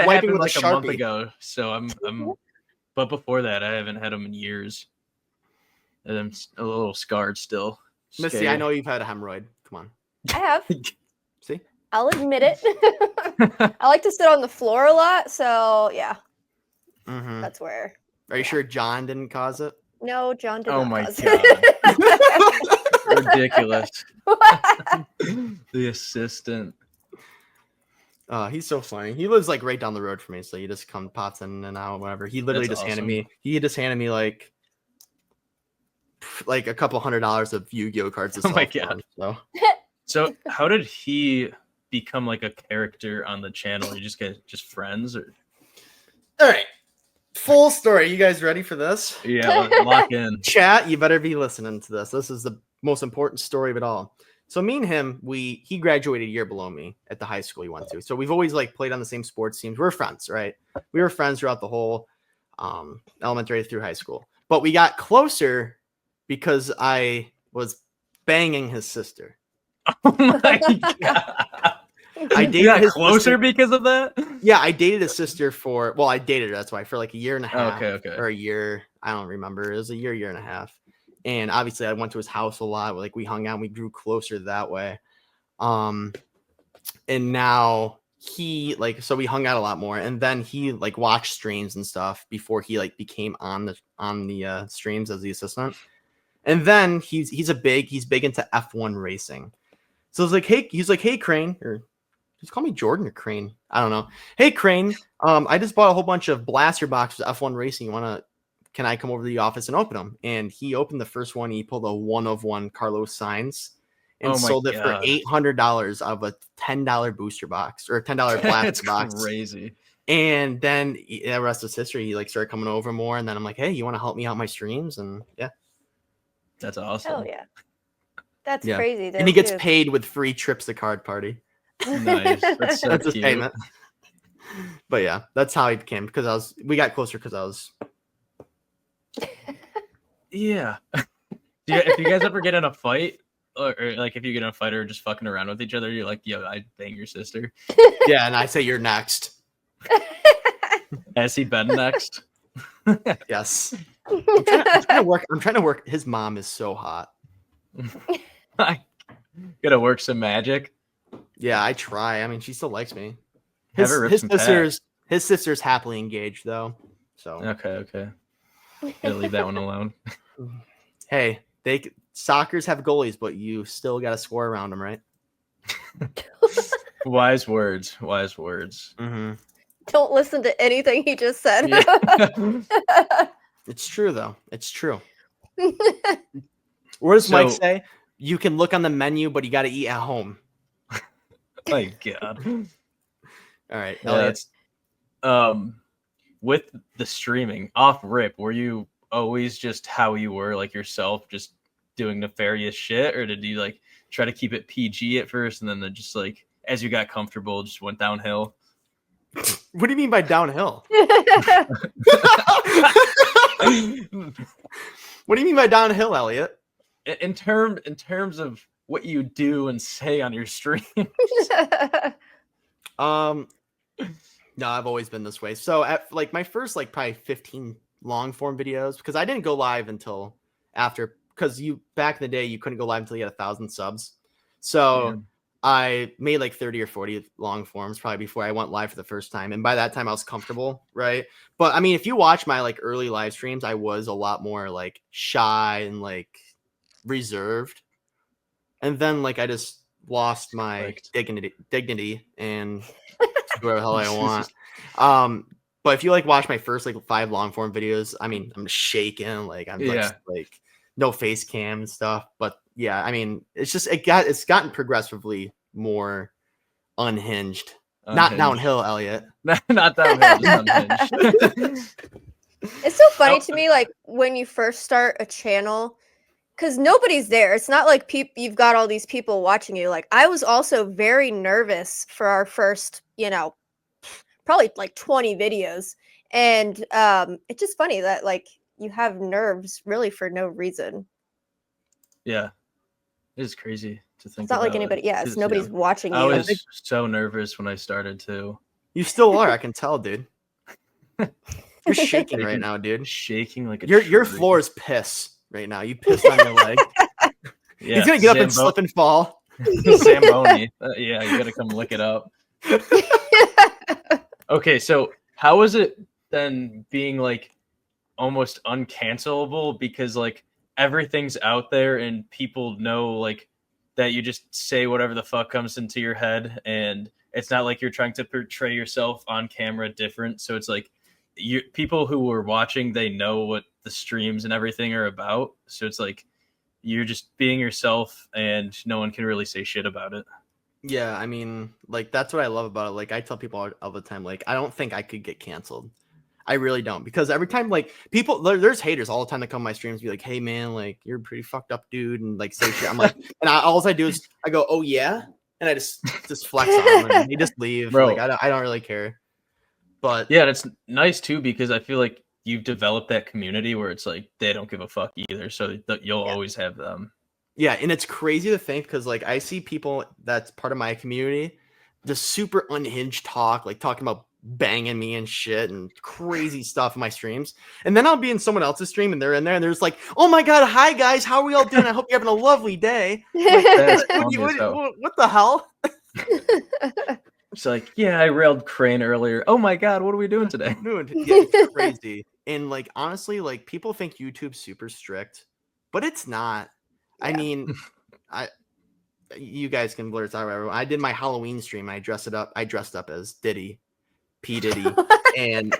wiping with like a month Sharpie. ago. So I'm but before that, I haven't had them in years. And I'm a little scarred still. Missy, I know you've had a hemorrhoid. Come on. I have. See? I'll admit it. I like to sit on the floor a lot, so yeah. Mm-hmm. That's where. Are you sure John didn't cause it? No, John did Oh not my cause God. it. Ridiculous. The assistant. He's so funny. He lives like right down the road from me, so he just pops in and out, whatever. He literally handed me like a couple $100 of Yu-Gi-Oh cards. Oh my God. So how did he become like a character on the channel? You just get friends, or? All right. Full story. You guys ready for this? Yeah, lock in. Chat, you better be listening to this. This is the most important story of it all. So me and him, he graduated a year below me at the high school he went to. So we've always like played on the same sports teams. We're friends, right? We were friends throughout the whole elementary through high school. But we got closer because I was banging his sister. Oh my God. I dated his closer sister. Because of that? Yeah, I dated his sister I dated her, that's why, for like a year and a half. Okay. Or a year. I don't remember. It was a year and a half. And obviously I went to his house a lot. Like we hung out and we grew closer that way. And now he like, so we hung out a lot more, and then he like watched streams and stuff before he like became on the streams as the assistant. And then he's big into F1 racing. So it's like, hey Crane, or just call me Jordan or Crane. I don't know. Hey Crane, I just bought a whole bunch of blaster boxes of F1 racing. Can I come over to the office and open them? And he opened the first one. He pulled a 1/1 Carlos Sainz and sold it for $800 of a $10 booster box or a $10 blaster box. That's crazy. And then the rest is history. He like started coming over more, and then I'm like, hey, you want to help me out my streams? And yeah, that's awesome. Oh yeah, that's crazy. And he gets paid with free trips to Card Party. Nice. That's so his payment. But yeah, that's how he became, because we got closer because I was. Yeah. If you guys ever get in a fight, or like if you get in a fight or just fucking around with each other, you're like, yo, I'd bang your sister. Yeah, and I say you're next. Has he been next? Yes. I'm trying to work. His mom is so hot. I gotta work some magic. Yeah, I try. I mean, she still likes me. His sister's happily engaged though. So okay. Gotta leave that one alone. Hey, Soccers have goalies, but you still got to score around them, right? Wise words. Mm-hmm. Don't listen to anything he just said. Yeah. It's true, though. It's true. What does Mike say? You can look on the menu, but you got to eat at home. My God. All right. With the streaming off rip, were you always just how you were, like yourself, just doing nefarious shit, or did you like try to keep it PG at first, and then just like as you got comfortable, just went downhill? What do you mean by downhill? What do you mean by downhill, Elliot? In terms of what you do and say on your stream. No, I've always been this way. So at like my first like probably 15 long form videos, because I didn't go live until after, because back in the day you couldn't go live until you had 1,000 subs. So I made like 30 or 40 long forms probably before I went live for the first time. And by that time I was comfortable, right? But I mean, if you watch my like early live streams, I was a lot more like shy and like reserved. And then like I just lost my dignity and do whatever the hell I want. But if you like watch my first like 5 long form videos, I mean, I'm shaking, like I'm like no face cam and stuff. But yeah, I mean, it's gotten progressively more unhinged. Not downhill, Elliot. Not downhill, just unhinged. It's so funny to me, like when you first start a channel, because nobody's there. It's not like you've got all these people watching you. Like I was also very nervous for our first, probably like 20 videos. And it's just funny that like you have nerves really for no reason. Yeah. It is crazy to think. It's not like anybody, it's nobody's watching you. I was so nervous when I started too. You still are, I can tell, dude. You're shaking right now, dude. Shaking like your floor is piss right now. You pissed on your leg. Yeah, he's gonna get up and slip and fall. Zamboni. Yeah, you gotta come lick it up. Okay, so how is it then being like almost uncancelable, because like everything's out there and people know like that you just say whatever the fuck comes into your head, and it's not like you're trying to portray yourself on camera different. So it's like people who were watching, they know what the streams and everything are about. So it's like you're just being yourself and no one can really say shit about it. Yeah, I mean, like that's what I love about it. Like I tell people all the time, like I don't think I could get canceled. I really don't, because every time like people, there's haters all the time that come to my streams, be like, "Hey man, like you're a pretty fucked up dude," and like say shit. I'm like, and all I do is I go, "Oh yeah," and I just flex on them, and they just leave. Bro. Like I don't really care. But yeah, it's nice too, because I feel like you've developed that community where it's like they don't give a fuck either, so you'll always have them. Yeah, and it's crazy to think, because like I see people that's part of my community, just super unhinged talk, like talking about banging me and shit and crazy stuff in my streams. And then I'll be in someone else's stream and they're in there and there's like, oh my God, hi guys, how are we all doing? I hope you're having a lovely day. Like, what the hell? It's like, yeah, I railed Crane earlier. Oh my God, what are we doing today? Dude, yeah, it's crazy. And like, honestly, like people think YouTube's super strict, but it's not. Yeah. I mean, you guys can blur it out. Whatever. I did my Halloween stream. I dressed up as Diddy, P Diddy, and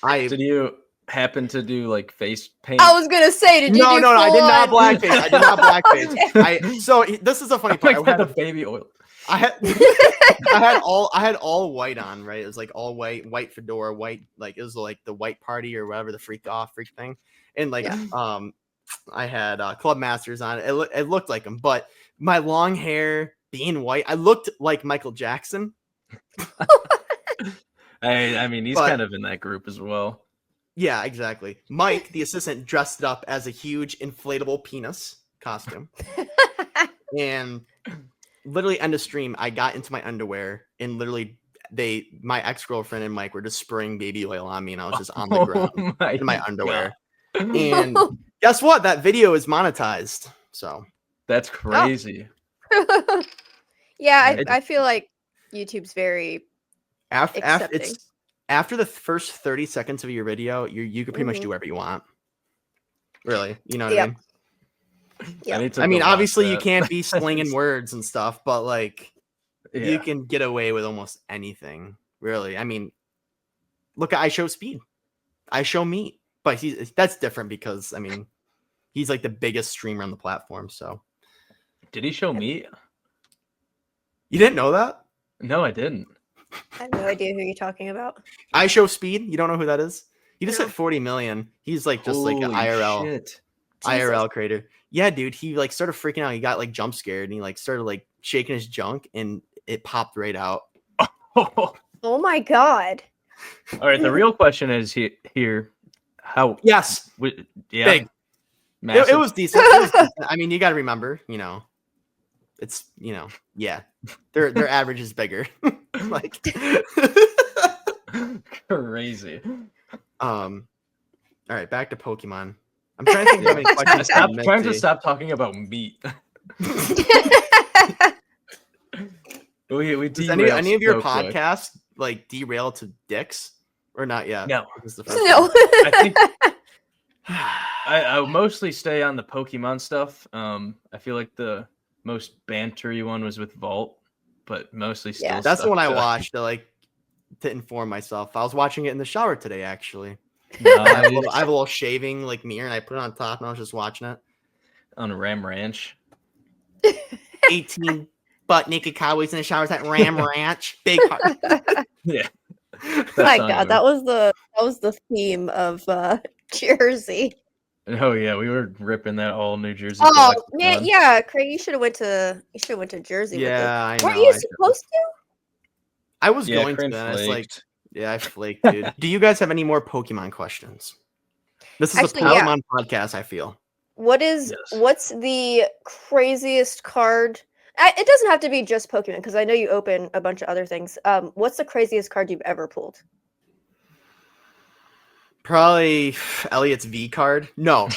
did you happen to do like face paint? I was gonna say, did you? No, I did not blackface. I did not blackface. So this is a funny part. I had the baby oil. I had all white on, right? It was like all white fedora, white, like it was like the white party or whatever, the freak thing. And like I had Club Masters on. It looked like him, but my long hair being white, I looked like Michael Jackson. I mean, he's kind of in that group as well. Yeah, exactly. Mike, the assistant, dressed up as a huge inflatable penis costume. And literally end of stream, I got into my underwear and literally my ex-girlfriend and Mike were just spraying baby oil on me and I was just on the ground in my underwear. And guess what? That video is monetized. So that's crazy. Oh. Yeah, I feel like YouTube's very after the first 30 seconds of your video, you can pretty much do whatever you want. Really, you know what I mean? Yeah. I mean, obviously you can't be slinging words and stuff, but like you can get away with almost anything, really. I mean, look, I show speed, I show meat, but that's different because I mean, he's like the biggest streamer on the platform. So, did he show meat? You didn't know that? No, I didn't. I have no idea who you're talking about. I show speed. You don't know who that is? He just hit 40 million. He's like just like an IRL creator. Yeah, dude, he like started freaking out. He got like jump scared and he like started like shaking his junk and it popped right out. Oh my God. All right, the real question is here how Yes. Big. It was decent. I mean, you got to remember, you know, it's, you know, yeah. Their average is bigger. Like crazy. All right, back to Pokemon. I'm trying to think of any questions. Trying to stop talking about meat. we Does any of your podcasts like derail to dicks or not yet? No. No. I think I mostly stay on the Pokemon stuff. I feel like the most bantery one was with Vault, but mostly still. Yeah, that's the one I watched to inform myself. I was watching it in the shower today, actually. I have a little shaving like mirror and I put it on top and I was just watching it on Ram Ranch. 18 butt naked cowboys in the showers at Ram Ranch. Big heart. Yeah. My God, that was the theme of Jersey. Oh yeah, we were ripping that all New Jersey. Oh man, yeah, Craig, you should have went to Jersey. Yeah, with it. Weren't you supposed to? I was going to. Then. It's like. Yeah, I flaked, dude. Do you guys have any more Pokemon questions? This is a Pokemon podcast, I feel. What's the craziest card? It doesn't have to be just Pokemon, because I know you open a bunch of other things. What's the craziest card you've ever pulled? Probably Elliot's V card. No.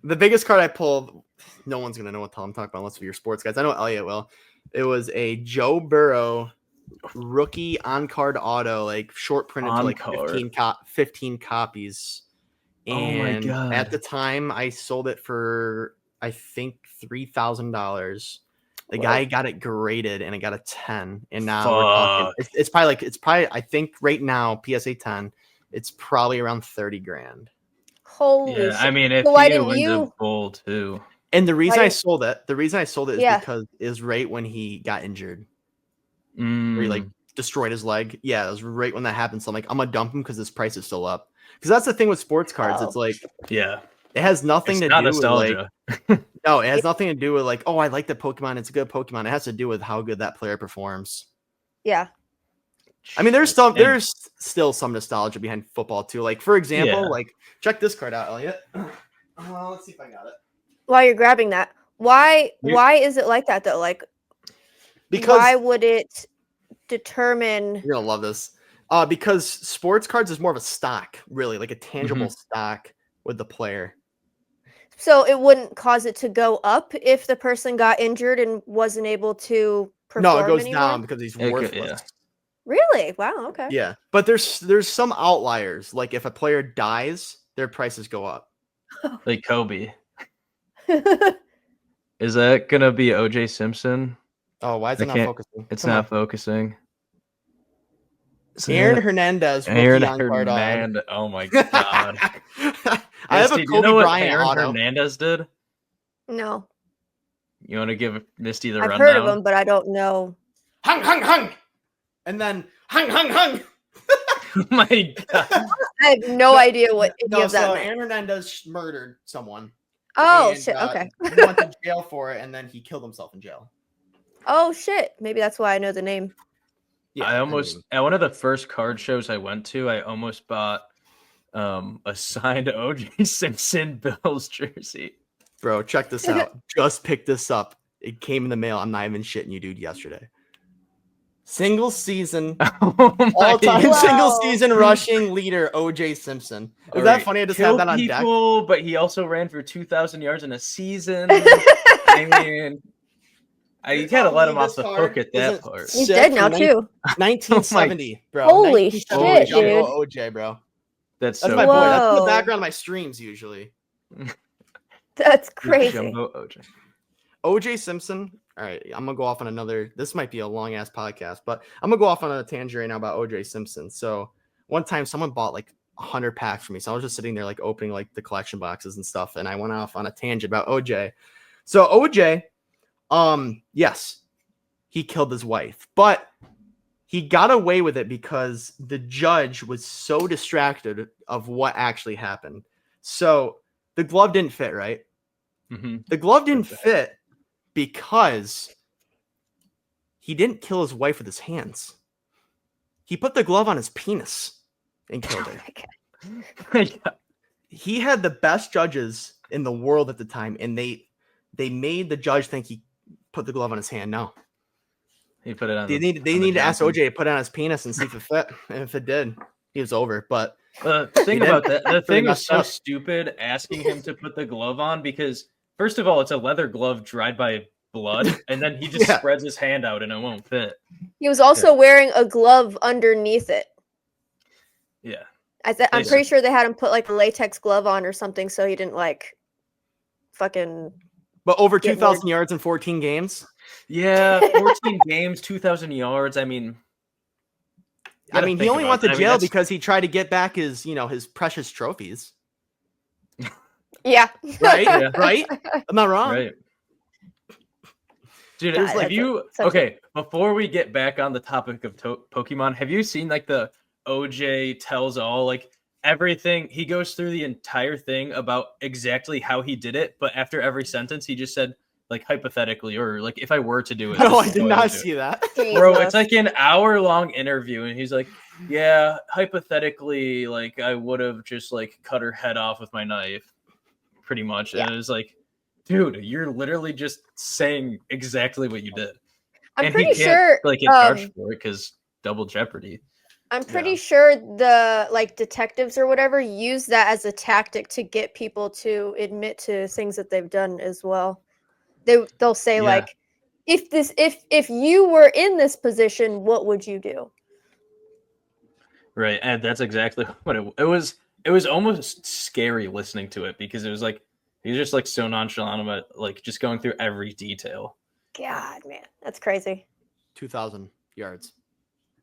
The biggest card I pulled, no one's going to know what the hell I'm talking about unless you're sports guys. I know Elliot will. It was a Joe Burrow rookie on-card auto, like short printed to like 15 copies. And at the time I sold it for I think $3,000. The guy got it graded and it got a 10. And now we're talking it's probably I think right now PSA 10 it's probably around 30 grand. Holy shit. I mean if you wins a bowl too. And the reason I sold it is because it was right when he got injured. Where he like destroyed his leg. Yeah, it was right when that happened. So I'm like, I'm gonna dump him because his price is still up. Because that's the thing with sports cards. It's like, it has nothing to do nostalgia. with like, no, it has nothing to do with like, oh, I like the Pokemon. It's a good Pokemon. It has to do with how good that player performs. Yeah. I mean, there's still some nostalgia behind football too. Like for example, like check this card out, Elliot. Let's see if I got it. While you're grabbing that, why is it like that though? Like. Because why would it determine? You're gonna love this. Because sports cards is more of a stock, really, like a tangible stock with the player. So it wouldn't cause it to go up if the person got injured and wasn't able to perform. No, it goes anymore? down because he's worthless. Yeah. Really? Wow. Okay. Yeah, but there's some outliers. Like if a player dies, their prices go up. Like Kobe. Is that gonna be OJ Simpson? Oh, why is it not focusing? It's not focusing. Aaron Hernandez. Aaron Hernandez. Oh my god. I have a Misty, Kobe do you know what Bryant Aaron auto. Hernandez did? No. You want to give Misty the I've rundown? heard of him, but I don't know. Hung. And then hung. Oh my god. I have no idea what any of that so meant. Aaron Hernandez murdered someone. Oh, and, shit. Okay. He went to jail for it, and then he killed himself in jail. Oh, shit. Maybe that's why I know the name. Yeah, at one of the first card shows I went to, I almost bought a signed OJ Simpson Bills jersey. Bro, check this out. Just picked this up. It came in the mail. I'm not even shitting you, dude, yesterday. Single season, all-time single season rushing leader, OJ Simpson. Is that funny? I just had that on deck. But he also ran for 2,000 yards in a season. I mean, you gotta let him off the hook at that part. He's dead now too. 1970, bro. Holy shit, dude. OJ, bro. That's my boy. That's in the background of my streams usually. That's crazy. Jumbo OJ. OJ Simpson. All right, I'm gonna go off on another. This might be a long ass podcast, but I'm gonna go off on a tangent right now about OJ Simpson. So one time, someone bought like 100 packs for me, so I was just sitting there like opening like the collection boxes and stuff, and I went off on a tangent about OJ. So OJ, yes, he killed his wife, but he got away with it because the judge was so distracted of what actually happened. So the glove didn't fit, right? Mm-hmm. The glove didn't fit because he didn't kill his wife with his hands. He put the glove on his penis and killed her. He had the best judges in the world at the time, and they made the judge think he put the glove on his hand. No. He put it on. They need to ask OJ to put it on his penis and see if it fit. And if it did, he was over. But the thing about that, the thing was so stupid asking him to put the glove on because first of all, it's a leather glove dried by blood, and then he just spreads his hand out and it won't fit. He was also wearing a glove underneath it. Yeah. I'm pretty sure they had him put like a latex glove on or something so he didn't like fucking. But over 2,000 yards in 14 games? Yeah, 14 games, 2,000 yards. I mean, he only went to jail because he tried to get back his precious trophies. Yeah. Right? Yeah. Right? I'm not wrong. Right. Dude, okay, before we get back on the topic of Pokemon, have you seen like the OJ tells all, like everything? He goes through the entire thing about exactly how he did it, but after every sentence, he just said, like, hypothetically, or like, if I were to do it. No, I did not see that. Bro, it's like an hour-long interview, and he's like, yeah, hypothetically, like, I would have just, like, cut her head off with my knife, pretty much. Yeah. And it was like, dude, you're literally just saying exactly what you did. I'm pretty sure, like, get charged for it, because double jeopardy. I'm pretty sure the, like, detectives or whatever use that as a tactic to get people to admit to things that they've done as well. They'll say like, if you were in this position, what would you do? Right, and that's exactly what it was. It was almost scary listening to it because it was like he's just like so nonchalant about like just going through every detail. God, man, that's crazy. 2,000 yards.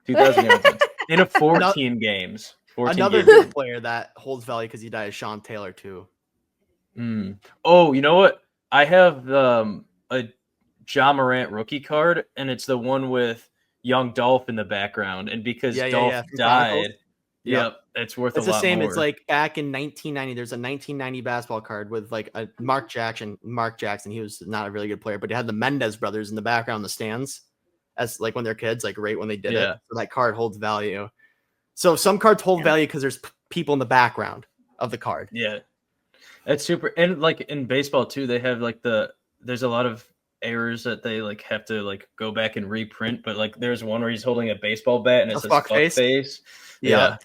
2,000 yards in a 14 games. 14 Another games. good player that holds value because he died is Sean Taylor too. Oh, you know what? I have a Ja Morant rookie card, and it's the one with young Dolph in the background. And because Dolph died, it's worth a lot more. It's the same. It's like back in 1990. There's a 1990 basketball card with like a Mark Jackson. He was not a really good player, but he had the Mendez brothers in the background in the stands as like when they're kids, like right when they did it. So that card holds value. So some cards hold value because there's people in the background of the card. Yeah. That's super. And like in baseball too, they have like there's a lot of errors that they like have to like go back and reprint. But like, there's one where he's holding a baseball bat and it says "fuck face." Yep.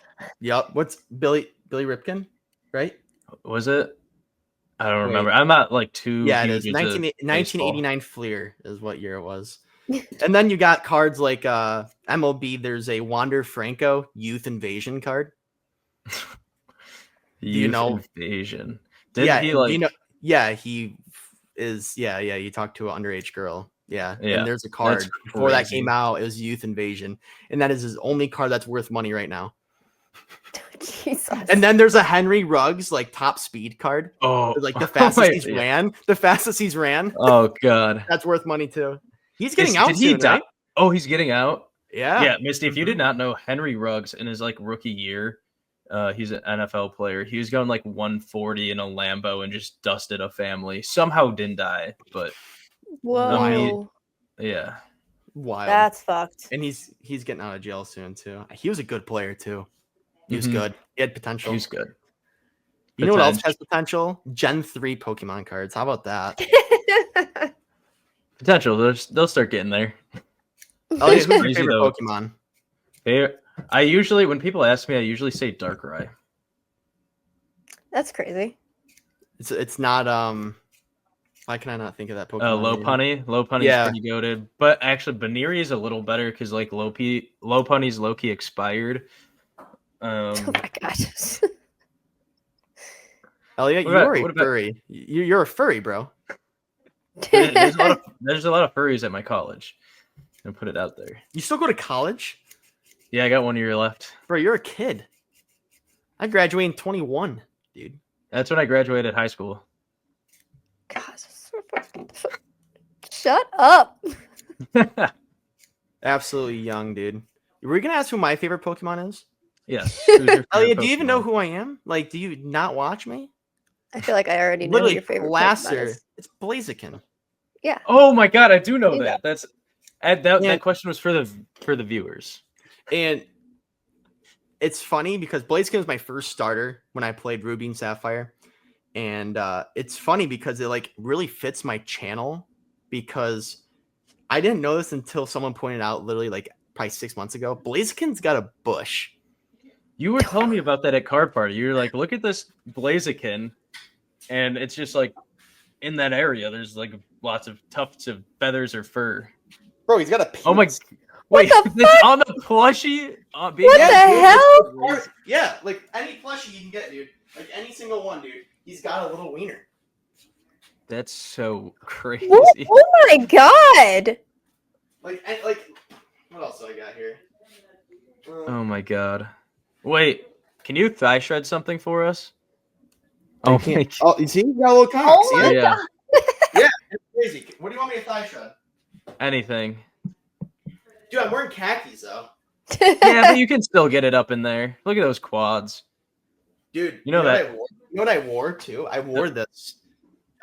What's Billy Ripken, right? Was it? I don't remember. I'm not like too it huge is. into 1989 Fleer is what year it was. And then you got cards like MLB. There's a Wander Franco Youth Invasion card. Invasion. Did he like? He is. Yeah. You talked to an underage girl. Yeah. Yeah. And there's a card before that came out. It was Youth Invasion, and that is his only card that's worth money right now. Jesus. And then there's a Henry Ruggs like top speed card. Oh, like the fastest he's ran. The fastest he's ran. Oh god, that's worth money too. He's getting out soon, right? Oh, he's getting out. Yeah, Misty. If you did not know, Henry Ruggs in his like rookie year, he's an NFL player. He was going like 140 in a Lambo and just dusted a family. Somehow didn't die, but whoa, yeah, wild. That's fucked. And he's getting out of jail soon too. He was a good player too. He was good. He had potential. He's good. You know what else has potential? Gen 3 Pokemon cards. How about that? Potential. They'll start getting there. Oh, who's your favorite Pokemon? I usually, when people ask me, I usually say Darkrai. That's crazy. It's not why can I not think of that Pokemon? Lopunny. Lopunny's pretty goated. But actually Baneri is a little better because like Lopunny's Loki expired. Oh my god. Elliot, you're a furry. You're a furry, bro. There's a lot of furries at my college. I'll put it out there. You still go to college? Yeah, I got 1 year left. Bro, you're a kid. I graduated in 21, dude. That's when I graduated high school. God, shut up. Absolutely young, dude. Were you gonna ask who my favorite Pokemon is? Yes. Elliot, do you even know who I am? Like, do you not watch me? I feel like I already know your favorite Pokemon is. It's Blaziken. Yeah. Oh my god, I do know that. That question was for the viewers. And it's funny because Blaziken was my first starter when I played Ruby and Sapphire. And it's funny because it like really fits my channel because I didn't know this until someone pointed out literally like probably 6 months ago. Blaziken's got a bush. You were telling me about that at Card Party. You were like, look at this Blaziken, and it's just like in that area. There's like lots of tufts of feathers or fur. Bro, he's got a penis. Oh my! Wait, it's on the plushie. What the hell? Yeah, like any plushie you can get, dude. Like any single one, dude. He's got a little wiener. That's so crazy. Oh my god! Like, what else do I got here? Oh my god! Wait, can you thigh shred something for us? Oh my! Oh, you see, you got a little cock. Oh my god! Yeah, it's crazy. What do you want me to thigh shred? Anything. Dude, I'm wearing khakis though. Yeah, but you can still get it up in there. Look at those quads. Dude, you know that. You know what I wore too? I wore this.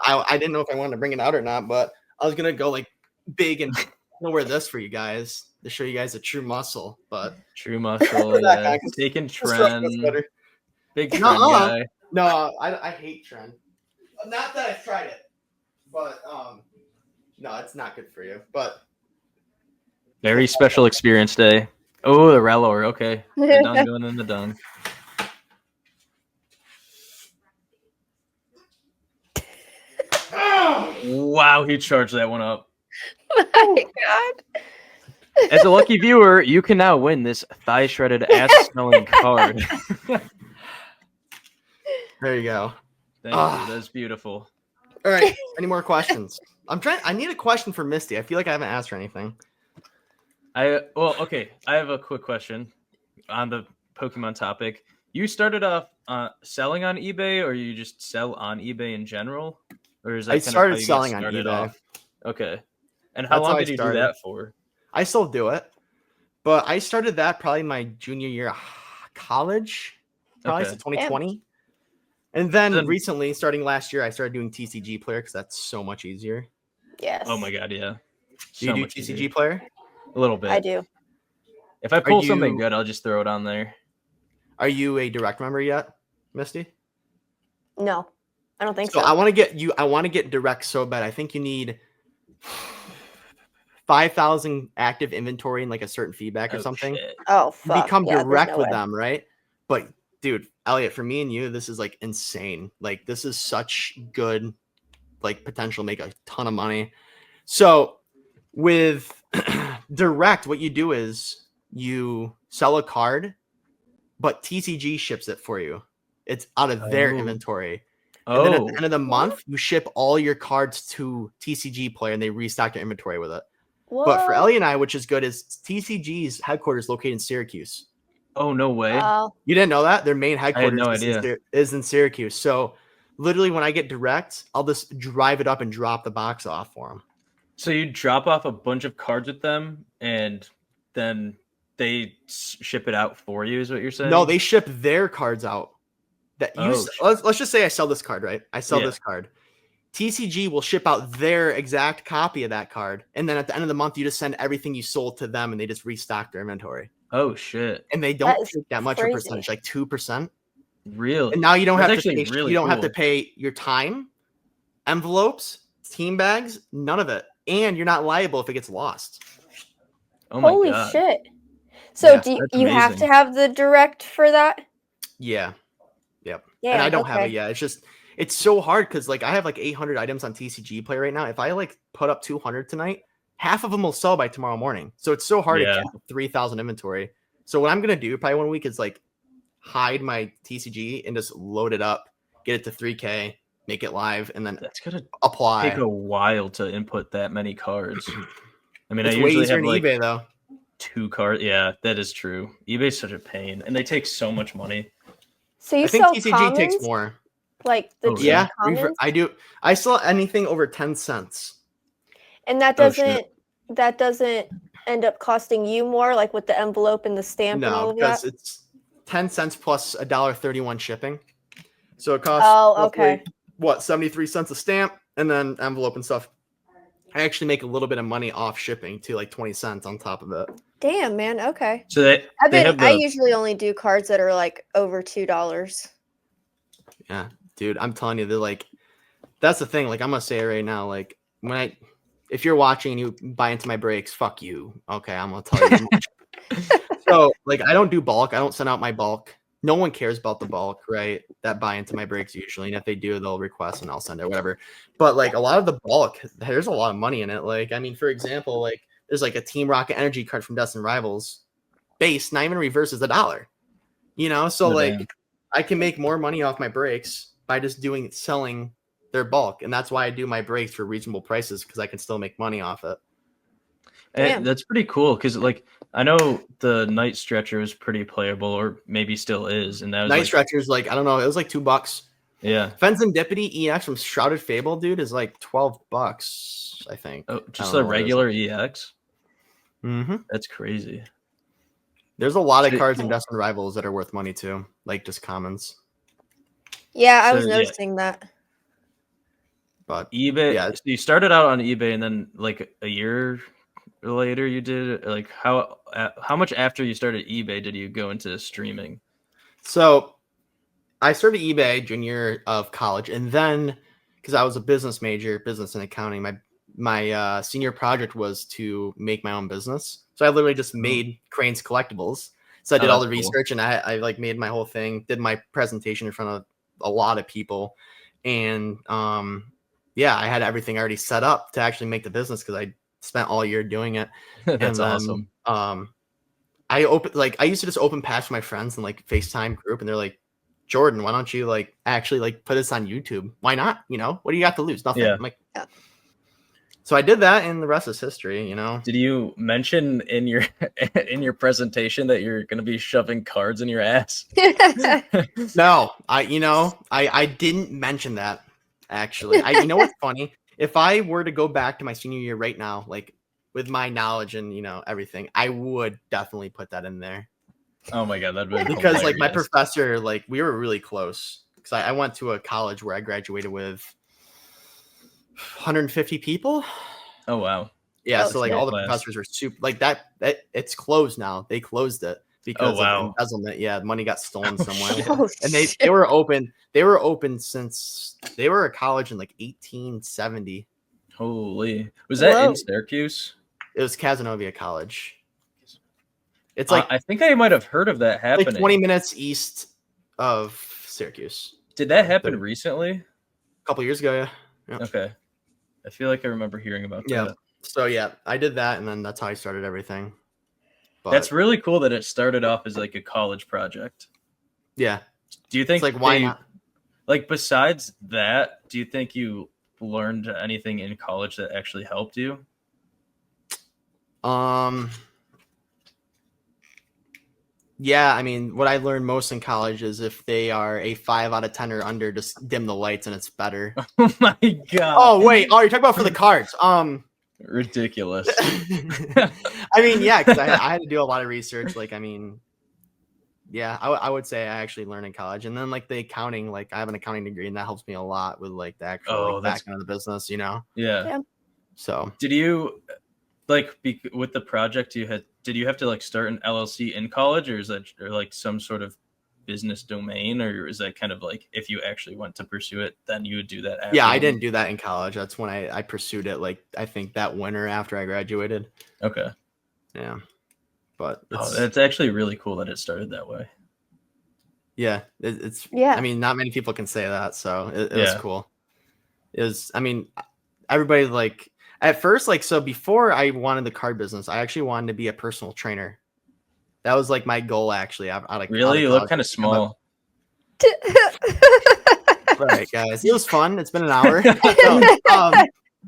I didn't know if I wanted to bring it out or not, but I was gonna go like big and I'll wear this for you guys to show you guys a true muscle. But true muscle, yeah. Taking trend. Big trend guy. No, I hate trend. Not that I've tried it, but no, it's not good for you. But very special experience day. Oh, the Rellor. Okay, the dung going in the dung. Wow, he charged that one up. My god. As a lucky viewer, you can now win this thigh shredded ass smelling card. There you go. Thank you. That's beautiful. All right. Any more questions? I need a question for Misty. I feel like I haven't asked her anything. Okay. I have a quick question on the Pokemon topic. You started off selling on eBay, or you just sell on eBay in general? Or is that I started selling on eBay. Off? Okay. And how long did you do that for? I still do it, but I started that probably my junior year of college, probably so 2020. And then recently, starting last year, I started doing TCG Player because that's so much easier. Yes. Oh my god, yeah. Do you do TCG Player? A little bit. I do. If I pull something good, I'll just throw it on there. Are you a direct member yet, Misty? No, I don't think so. I want to get direct so bad. I think you need 5,000 active inventory and like a certain feedback or something. Shit. Oh, fuck. You become direct with them, right? But dude, Elliot, for me and you, this is like insane. Like this is such good like potential, make a ton of money. So with direct, what you do is you sell a card, but TCG ships it for you. It's out of their inventory. And then at the end of the month, you ship all your cards to TCG player and they restock their inventory with it. What? But for Ellie and I, which is good, is TCG's headquarters located in Syracuse. Oh, no way. You didn't know that? Their main headquarters is in Syracuse. So literally when I get direct, I'll just drive it up and drop the box off for them. So you drop off a bunch of cards with them and then they ship it out for you is what you're saying? No, they ship their cards out. Let's just say I sell this card, right? I sell this card. TCG will ship out their exact copy of that card. And then at the end of the month, you just send everything you sold to them and they just restock their inventory. Oh, shit. And they don't take that much of a percentage, like 2%. Really? And now you don't have to pay, have to pay your time, envelopes, team bags, none of it. And you're not liable if it gets lost. Oh my Holy God. shit. So do you have to have the direct for that? Yeah. Yep. Yeah, and I don't have it yet. It's so hard because like I have like 800 items on TCG Play right now. If I like put up 200 tonight, half of them will sell by tomorrow morning. So it's so hard to cap 3,000 inventory. So what I'm gonna do probably 1 week is like hide my TCG and just load it up, get it to 3K, make it live, and then that's gonna apply. Take a while to input that many cards. I mean, it's I usually have like eBay though. 2 cards. Yeah, that is true. eBay's such a pain, and they take so much money. So you think sell TCG commons? takes more. Like the commons? I do. I sell anything over 10 cents. And that doesn't end up costing you more, like with the envelope and the stamp and all of that? No, because it's 10 cents plus $1.31 shipping. So it costs roughly, 73 cents a stamp and then envelope and stuff. I actually make a little bit of money off shipping too, like 20 cents on top of it. Damn, man. Okay. So I usually only do cards that are like over $2. Yeah, dude, I'm telling you, they're like, that's the thing. Like, I'm gonna say it right now. Like, if you're watching and you buy into my breaks, fuck you. Okay, I'm gonna tell you. So, like, I don't do bulk. I don't send out my bulk. No one cares about the bulk, right? That buy into my breaks usually, and if they do, they'll request and I'll send it, whatever. But like a lot of the bulk, there's a lot of money in it. Like, I mean, for example, like there's like a Team Rocket Energy card from Destin Rivals, base, not even reverse, is $1. You know, so I can make more money off my breaks by just selling their bulk, and that's why I do my breaks for reasonable prices because I can still make money off it. And that's pretty cool because, like, I know the Night Stretcher was pretty playable, or maybe still is. And that was Night Stretcher's like, I don't know, it was like $2. Yeah. Fenzendipity EX from Shrouded Fable, dude, is like $12, I think. Oh, just a regular EX? Mm-hmm. That's crazy. There's a lot of cards in Destin Rivals that are worth money too, like just commons. Yeah, I was noticing that. But eBay, so you started out on eBay, and then like a year later you did, like, how much after you started eBay did you go into streaming? So I started eBay junior of college, and then because I was a business major, business and accounting, my senior project was to make my own business. So I literally just made Crane's Collectibles. So I did all the research, and I like made my whole thing, did my presentation in front of a lot of people, and I had everything already set up to actually make the business because I spent all year doing it. That's awesome. I used to just open pass for my friends in like FaceTime group, and they're like, Jordan, why don't you like actually like put this on YouTube? Why not? You know, what do you got to lose? Nothing. Yeah. I'm like, So I did that, and the rest is history, you know. Did you mention in your presentation that you're going to be shoving cards in your ass? No, I didn't mention that, actually. You know what's funny? If I were to go back to my senior year right now, like with my knowledge and, you know, everything, I would definitely put that in there. Oh my God, that'd be because hilarious. Like my professor, like we were really close because I went to a college where I graduated with 150 people. Oh wow. Yeah, so like all the professors were super like that it's closed now. They closed it because of embezzlement. Yeah, money got stolen somewhere. And they were open since they were a college in like 1870. Holy. Was that in Syracuse? It was Cazenovia College. It's like I think I might have heard of that happening. Like 20 minutes east of Syracuse. Did that happen recently? A couple years ago, yeah. Okay. I feel like I remember hearing about that. So yeah, I did that, and then that's how I started everything. But that's really cool that it started off as like a college project. Yeah. Do you think it's like why not? Like besides that, do you think you learned anything in college that actually helped you? Yeah, I mean, what I learned most in college is if they are a 5 out of 10 or under, just dim the lights and it's better. Oh my god! Oh wait, you're talking about for the cards? Ridiculous. I mean, yeah, because I had to do a lot of research. Like, I mean, yeah, I would say I actually learned in college, and then like the accounting, like I have an accounting degree, and that helps me a lot with like the actual back end of the business, you know? Yeah. So did you like with the project did you have to like start an LLC in college, or is that like some sort of business domain, or is that kind of like if you actually went to pursue it, then you would do that after? Yeah, I didn't do that in college. That's when I pursued it, like I think that winter after I graduated. Okay. Yeah. But it's actually really cool that it started that way. Yeah, it's I mean, not many people can say that, so it was cool. It was, I mean, everybody like at first, like, so before I wanted the card business, I actually wanted to be a personal trainer. That was like my goal, actually. I like really, you look kind of small. Right, guys, it was fun. It's been an hour.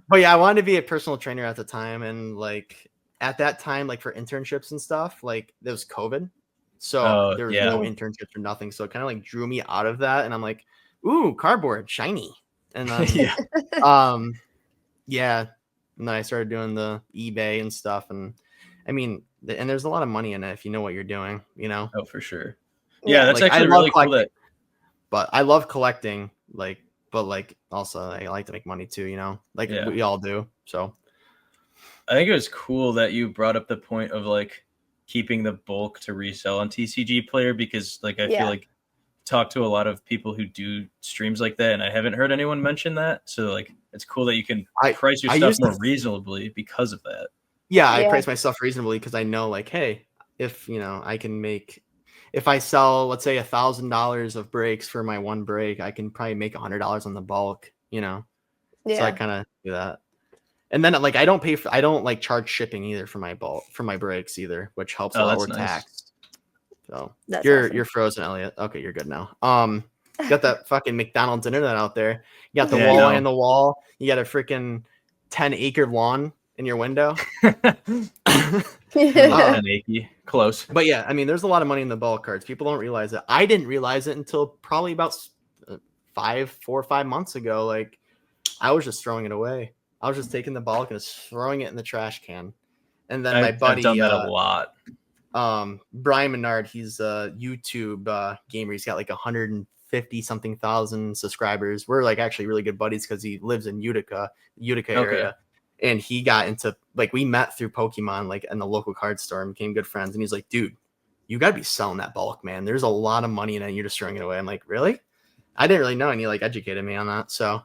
But yeah, I wanted to be a personal trainer at the time, and like at that time, like for internships and stuff, like there was COVID, so there was no internships or nothing. So it kind of like drew me out of that, and I'm like, ooh, cardboard, shiny, and then yeah. And then I started doing the eBay and stuff. And I mean, and there's a lot of money in it if you know what you're doing, you know? Oh, for sure. Yeah, that's like, actually really cool. But I love collecting, like, but like also I like to make money too, you know? Like we all do. So I think it was cool that you brought up the point of like keeping the bulk to resell on TCG Player, because like I feel like talk to a lot of people who do streams like that, and I haven't heard anyone mention that. So like it's cool that you can price your stuff more reasonably because of that. Yeah, I price my stuff reasonably because I know, like, hey, if you know I can make, if I sell, let's say $1,000 of breaks for my one break, I can probably make $100 on the bulk, you know. So I kind of do that. And then like I don't like charge shipping either for my bulk, for my breaks either, which helps lower tax. So you're frozen, Elliot. Okay, you're good now. You got that fucking McDonald's internet out there. You got the wall on the wall. You got a freaking 10-acre lawn in your window. 10 acre, close. But yeah, I mean, there's a lot of money in the bulk cards. People don't realize it. I didn't realize it until probably about 4 or 5 months ago. Like I was just throwing it away. I was just taking the bulk and just throwing it in the trash can. And then my buddy, I've done that a lot. Brian Menard, he's a YouTube gamer. He's got like 150 something thousand subscribers. We're like actually really good buddies because he lives in Utica area. And he got into, like, we met through Pokemon, like in the local card store, and became good friends. And he's like, dude, you got to be selling that bulk, man. There's a lot of money in it. And you're just throwing it away. I'm like, really? I didn't really know. And he like educated me on that. So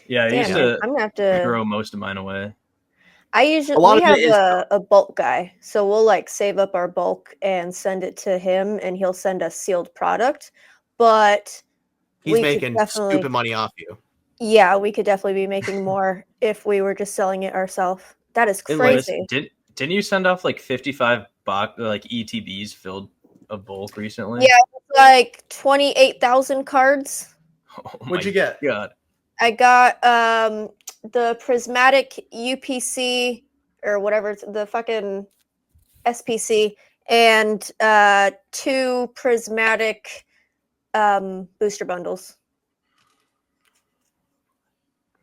yeah, I used to I'm gonna have to throw most of mine away. We have a bulk guy, so we'll like save up our bulk and send it to him, and he'll send us sealed product. But he's making stupid money off you. Yeah, we could definitely be making more if we were just selling it ourselves. That is crazy. Didn't you send off like 55 like ETBs filled a bulk recently? Yeah, like 28,000 cards. Oh, what'd you get? God. I got the prismatic UPC or whatever, the fucking SPC, and 2 prismatic booster bundles.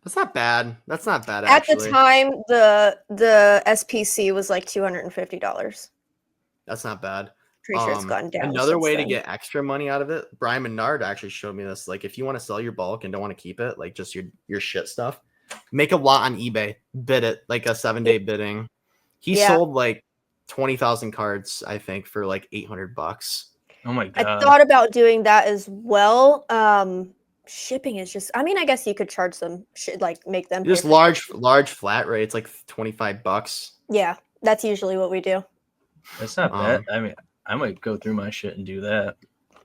That's not bad. That's not bad. At the time, the SPC was like $250. That's not bad. Pretty sure it's gone down. Another way to get extra money out of it, Brian Menard actually showed me this. Like, if you want to sell your bulk and don't want to keep it, like just your shit stuff, make a lot on eBay, bid it, like a 7-day bidding. He sold like 20,000 cards, I think, for like $800. Oh my god! I thought about doing that as well, shipping is just. I mean, I guess you could charge some like make them just large flat rates, like $25. Yeah, that's usually what we do. That's not bad. I mean, I might go through my shit and do that.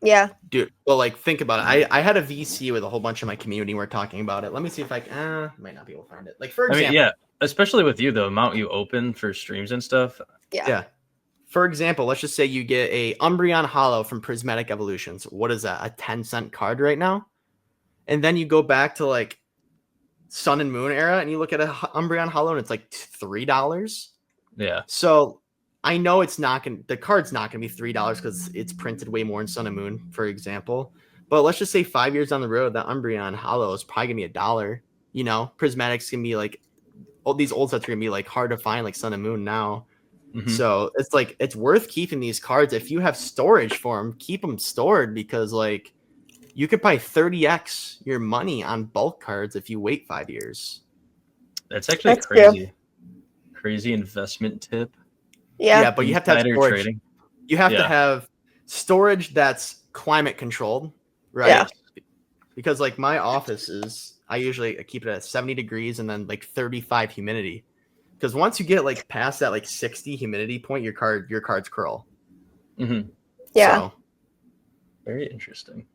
Yeah, dude. Well, like think about it. I had a VC with a whole bunch of my community. We're talking about it. Let me see if I might not be able to find it. Like for example, I mean, yeah, especially with you, the amount you open for streams and stuff. Yeah. For example, let's just say you get a Umbreon Hollow from Prismatic Evolutions. What is that? A 10-cent card right now? And then you go back to like Sun and Moon era and you look at a Umbreon Hollow and it's like $3. Yeah. So I know the card's not gonna be $3 because it's printed way more in Sun and Moon, for example. But let's just say 5 years down the road, that Umbreon Hollow is probably gonna be $1. You know, Prismatic's gonna be like all these old sets are gonna be like hard to find, like Sun and Moon now. Mm-hmm. So it's like it's worth keeping these cards. If you have storage for them, keep them stored because like you could probably 30x your money on bulk cards if you wait 5 years. That's actually crazy. True. Crazy investment tip. Yeah, but you have to have storage. Trading. You have to have storage that's climate controlled, right? Yeah. Because like my office I usually keep it at 70 degrees and then like 35 humidity. Because once you get like past that like 60 humidity point, your cards curl. Mm-hmm. Yeah. So, very interesting.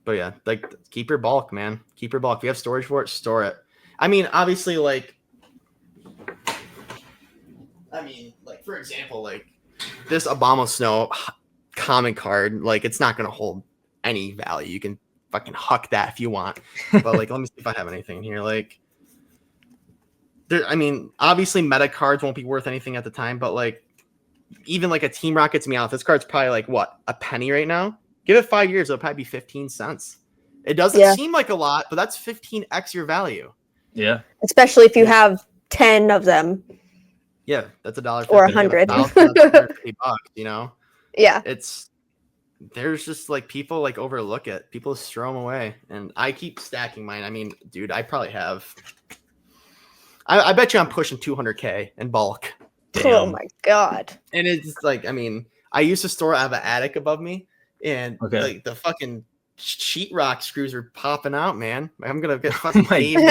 But yeah, like keep your bulk, man. Keep your bulk. If you have storage for it, store it. I mean, obviously, like for example, like this Obama Snow common card, like it's not gonna hold any value. You can fucking huck that if you want. But like, let me see if I have anything here. Like, I mean, obviously, meta cards won't be worth anything at the time, but like, even like a Team Rocket's Meowth, this card's probably like what, a penny right now? Give it 5 years, it'll probably be 15 cents. It doesn't seem like a lot, but that's 15x your value. Yeah. Especially if you have 10 of them. Yeah, that's $1.50 or 100. $150, you know? Yeah. There's just like people like overlook it. People just throw them away. And I keep stacking mine. I mean, dude, I probably have. I bet you I'm pushing 200K in bulk. Damn. Oh my God. And it's like, I mean, I used to store, I have an attic above me, and like the fucking sheetrock screws are popping out, man. I'm gonna get fucking caved in.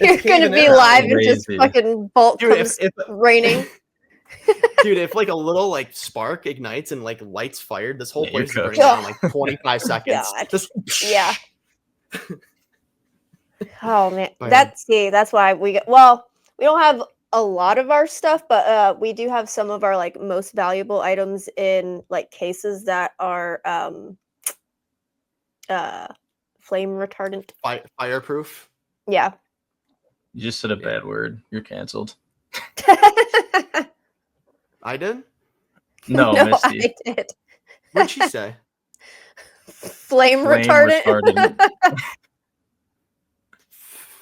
You're gonna be live and just fucking bolt comes raining. Dude, if like a little like spark ignites and like lights fired, this whole place is burning down in like 25 seconds. Just, yeah. Oh man, that's why we don't have a lot of our stuff, but we do have some of our like most valuable items in like cases that are flame retardant, fireproof. Yeah. You just said a bad word. You're canceled. I did? No, Misty. I did. What'd she say? Flame retardant.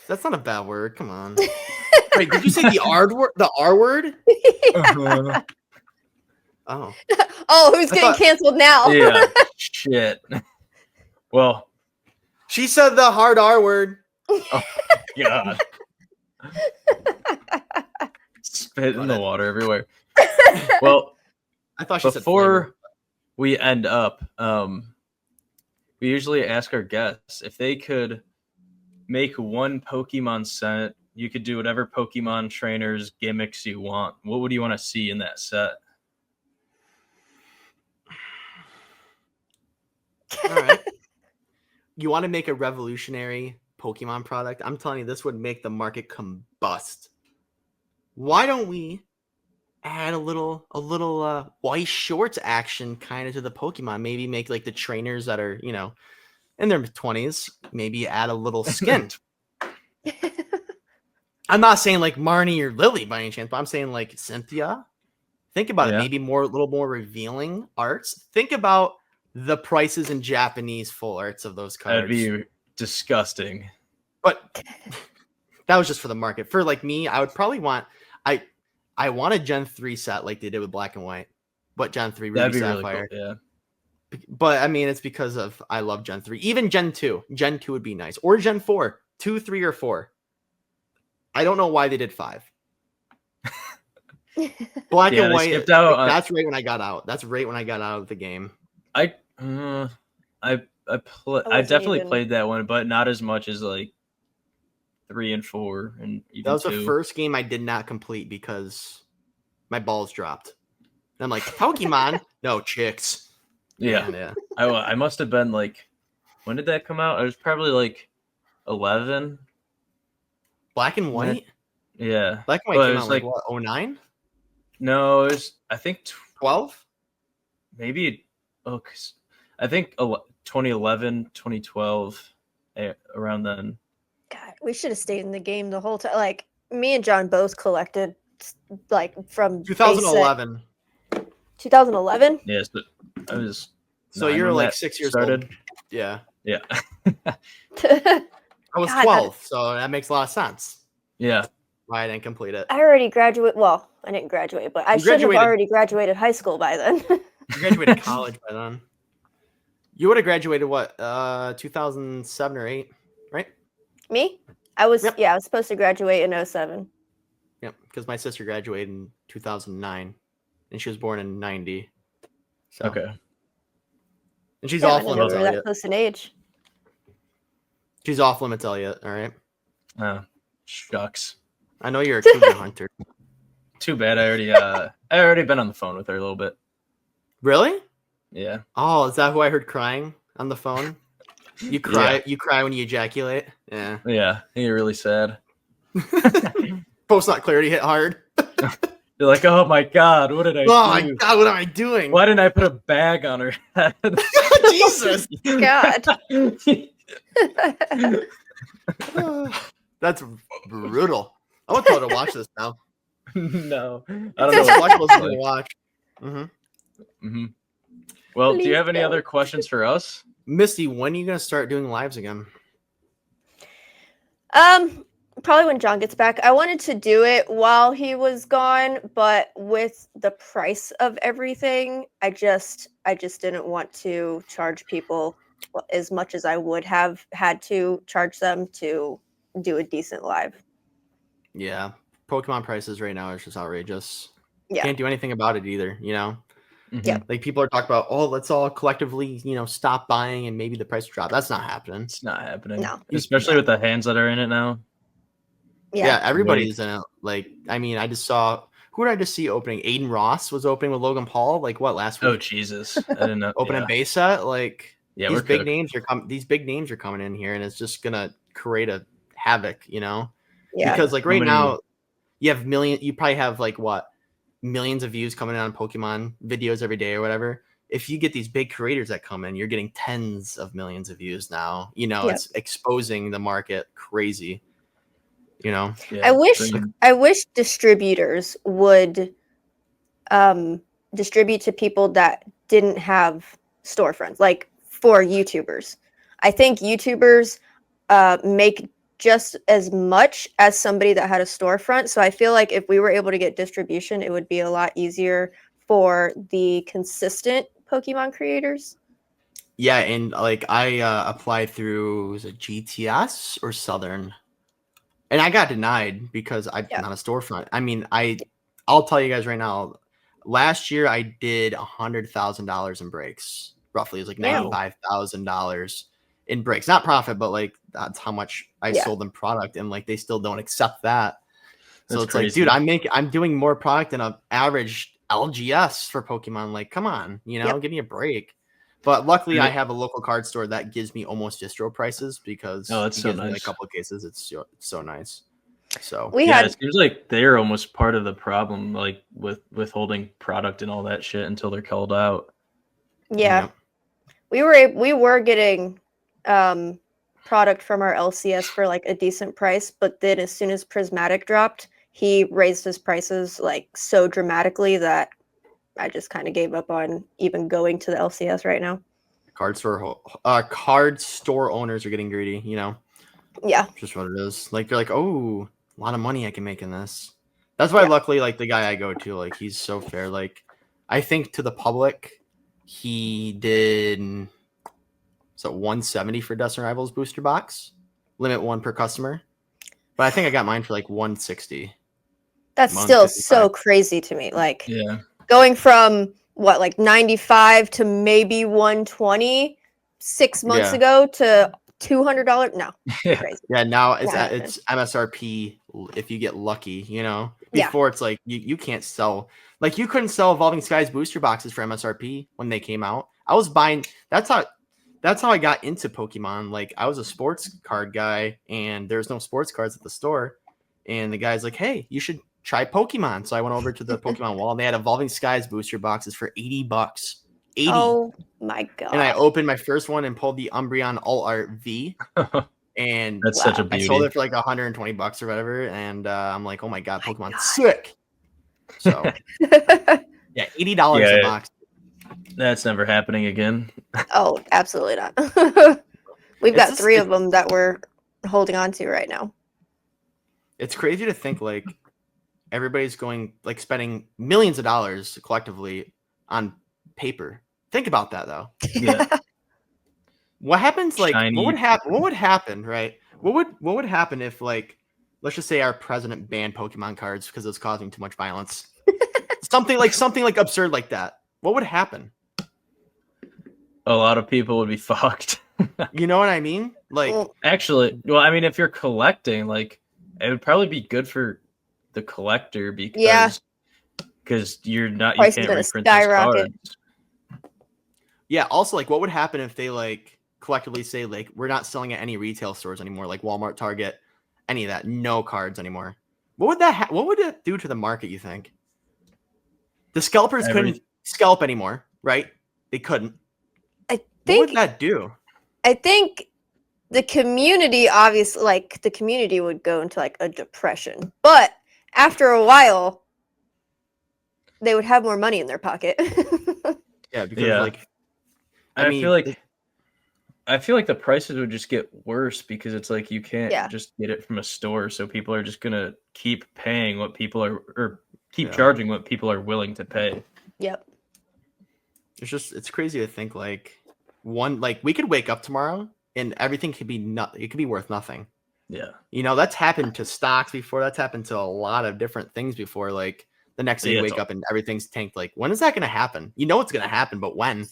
That's not a bad word. Come on. Wait, did you say the R word? The R word? Yeah. Oh. Oh, who's getting canceled now? Yeah. Shit. Well, she said the hard R word. Oh God. Spit in the water everywhere. Well, I thought she before we end up, we usually ask our guests if they could make one Pokemon set. You could do whatever Pokemon trainers gimmicks you want. What would you want to see in that set? All right. You want to make a revolutionary Pokemon product? I'm telling you, this would make the market combust. Why don't we add a little white shorts action kind of to the Pokemon? Maybe make like the trainers that are, you know, in their 20s, maybe add a little skin. I'm not saying like Marnie or Lily by any chance, but I'm saying like Cynthia. Think about it. Maybe a little more revealing arts. Think about the prices in Japanese full arts of those cards. That'd be disgusting. But that was just for the market. For like me, I would probably want I want a Gen 3 set like they did with Black and White. But Gen 3 Ruby Sapphire. Really cool, yeah. But I mean, it's because of I love Gen 3. Even Gen 2. Gen 2 would be nice. Or Gen 4. 2, 3, or 4. I don't know why they did 5. Black and White. Out, that's right when I got out. That's right when I got out of the game. I I definitely played that one, but not as much as like 3 and 4 and even that was 2. the first game I did not complete because my balls dropped. And I'm like, Pokemon, no chicks. Yeah. I must have been like, when did that come out? I was probably like 11. Black and White. Yeah, Black and White came out like what? 09? No, it was I think 12. Maybe. Oh, I think 2011, 2012, around then. God, we should have stayed in the game the whole time. Like me and John both collected, like from 2011. 2011. Yes, I was. So you're like 6 years old. Yeah. Yeah. I was 12, so that makes a lot of sense. Yeah. Why I didn't complete it. I already graduated. Well, I didn't graduate, but I should have already graduated high school by then. You graduated college by then. You would have graduated what? 2007 or 8, right? Me? I was I was supposed to graduate in 07. Yep, because my sister graduated in 2009, and she was born in 90. So. Okay. And she's off limits, Elliot. That close in age. She's off limits, Elliot. All right. Shucks. I know you're a cougar hunter. Too bad. I already been on the phone with her a little bit. Really? Yeah. Oh, is that who I heard crying on the phone? You cry. Yeah. You cry when you ejaculate. Yeah. Yeah. You're really sad. Post not clarity hit hard. You're like, oh my god, what did I do? Oh my god, what am I doing? Why didn't I put a bag on her head? Jesus. God. That's brutal. I want to watch this now. No. I don't know. Collectibles to watch. Well, do you have any other questions for us? Misty, when are you going to start doing lives again? Probably when John gets back. I wanted to do it while he was gone, but with the price of everything, I just didn't want to charge people as much as I would have had to charge them to do a decent live. Yeah. Pokemon prices right now are just outrageous. Yeah. Can't do anything about it either, you know? Yeah. Like people are talking about, oh, let's all collectively, stop buying and maybe the price will drop. That's not happening. It's not happening. No. Especially with the hands that are in it now. Yeah, everybody's in it. Like, I mean, I just saw, who did I just see opening? Aiden Ross was opening with Logan Paul, like what, last week? Oh Jesus. I didn't know. Opening base set, like these big cooked. names are coming. These big names are coming in here, and it's just gonna create a havoc, Yeah. Because like right now, you probably have like what, millions of views coming in on Pokemon videos every day or whatever. If you get these big creators that come in, you're getting tens of millions of views now. It's exposing the market crazy. I wish distributors would distribute to people that didn't have storefronts, like for YouTubers. I think YouTubers make just as much as somebody that had a storefront. So I feel like if we were able to get distribution, it would be a lot easier for the consistent Pokemon creators. Yeah, and like I applied through, was it GTS or Southern? And I got denied because I'm not a storefront. I mean, I'll tell you guys right now, last year I did $100,000 in breaks. Roughly, it's like $95,000 in breaks. Not profit, but like that's how much I sold them product, and like they still don't accept that. So it's crazy. Like, dude, I'm doing more product than an average LGS for Pokemon. Like, come on, give me a break. But luckily, I have a local card store that gives me almost distro prices because that's so nice. In a couple of cases, it's so nice. So it seems like they're almost part of the problem, like with withholding product and all that shit until they're called out. Yeah, we were getting product from our LCS for like a decent price, but then as soon as Prismatic dropped, he raised his prices like so dramatically that I just kind of gave up on even going to the LCS right now. Card store owners are getting greedy, Yeah. Just what it is. Like they're like, oh, a lot of money I can make in this. That's why luckily, like the guy I go to, like he's so fair. Like I think to the public, he did 170 for Destiny Rivals booster box, limit 1 per customer. But I think I got mine for like 160. That's still so crazy to me. Like going from what, like 95 to maybe 120 6 months ago to $200. No, yeah. crazy. Yeah, now it's MSRP if you get lucky, you know. Before it's like you can't sell, like you couldn't sell Evolving Skies booster boxes for MSRP when they came out. I was buying. That's how I got into Pokemon. Like I was a sports card guy, and there's no sports cards at the store, and the guy's like, "Hey, you should try Pokemon." So I went over to the Pokemon wall, and they had Evolving Skies booster boxes for $80. 80. Oh my god! And I opened my first one and pulled the Umbreon Alt Art V. And that's such a beauty. I sold it for like $120 or whatever, and I'm like, oh my god, Pokemon's sick. So yeah, $80 a box. That's never happening again. Oh, absolutely not. We've got 3 of them that we're holding on to right now. It's crazy to think like everybody's going like spending millions of dollars collectively on paper. Think about that though. Yeah. What happens? Like, what would happen? What would happen? Right? What would happen if, like, let's just say our president banned Pokemon cards because it's causing too much violence? something like absurd like that. What would happen? A lot of people would be fucked. You know what I mean? Like, actually, well, I mean, if you're collecting, like, it would probably be good for the collector because you can't reprint those cards. Yeah. Also, like, what would happen if they like collectively say like we're not selling at any retail stores anymore, like Walmart, Target, any of that, no cards anymore? What would what would it do to the market, you think? The scalpers couldn't scalp anymore, right? They couldn't. What would that do? I think the community, obviously, like the community would go into like a depression, but after a while they would have more money in their pocket. Yeah, because like I feel like the prices would just get worse because it's like you can't just get it from a store, so people are just gonna keep paying what people are, or keep charging what people are willing to pay. Yep. It's crazy to think like we could wake up tomorrow and everything could be it could be worth nothing. Yeah. You know, that's happened to stocks before. That's happened to a lot of different things before. Like the next day you wake up and everything's tanked. Like, when is that gonna happen? You know it's gonna happen, but when?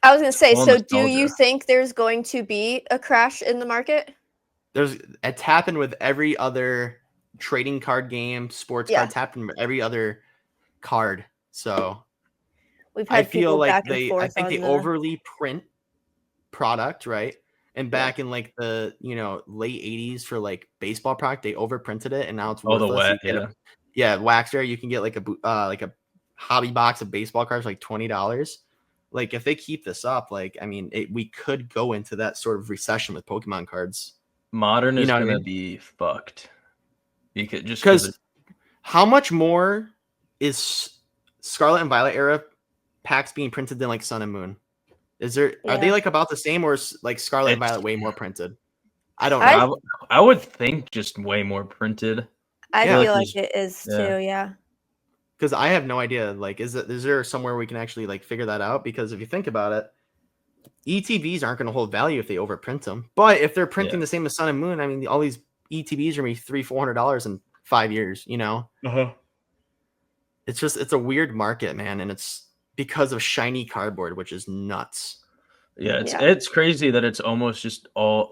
I was going to say, so do you think there's going to be a crash in the market? It's happened with every other trading card game, sports card. It's happened with every other card. So I feel like they overly print product, right? And back in like the late 80s for like baseball product, they overprinted it, and now it's worthless. Wax rare. You can get like a hobby box of baseball cards for like $20. Like, if they keep this up, like, I mean, we could go into that sort of recession with Pokemon cards. Modern is going to be fucked. Because how much more is Scarlet and Violet era packs being printed than like Sun and Moon? Are they like about the same, or is like Scarlet and Violet way more printed? I don't know. I would think just way more printed. I feel like it is too. Yeah. Because I have no idea. Like, is there somewhere we can actually like figure that out? Because if you think about it, ETBs aren't going to hold value if they overprint them. But if they're printing the same as Sun and Moon, I mean, all these ETBs are going to be $300-$400 in 5 years. You know, it's a weird market, man, and it's because of shiny cardboard, which is nuts. Yeah, it's crazy that it's almost just all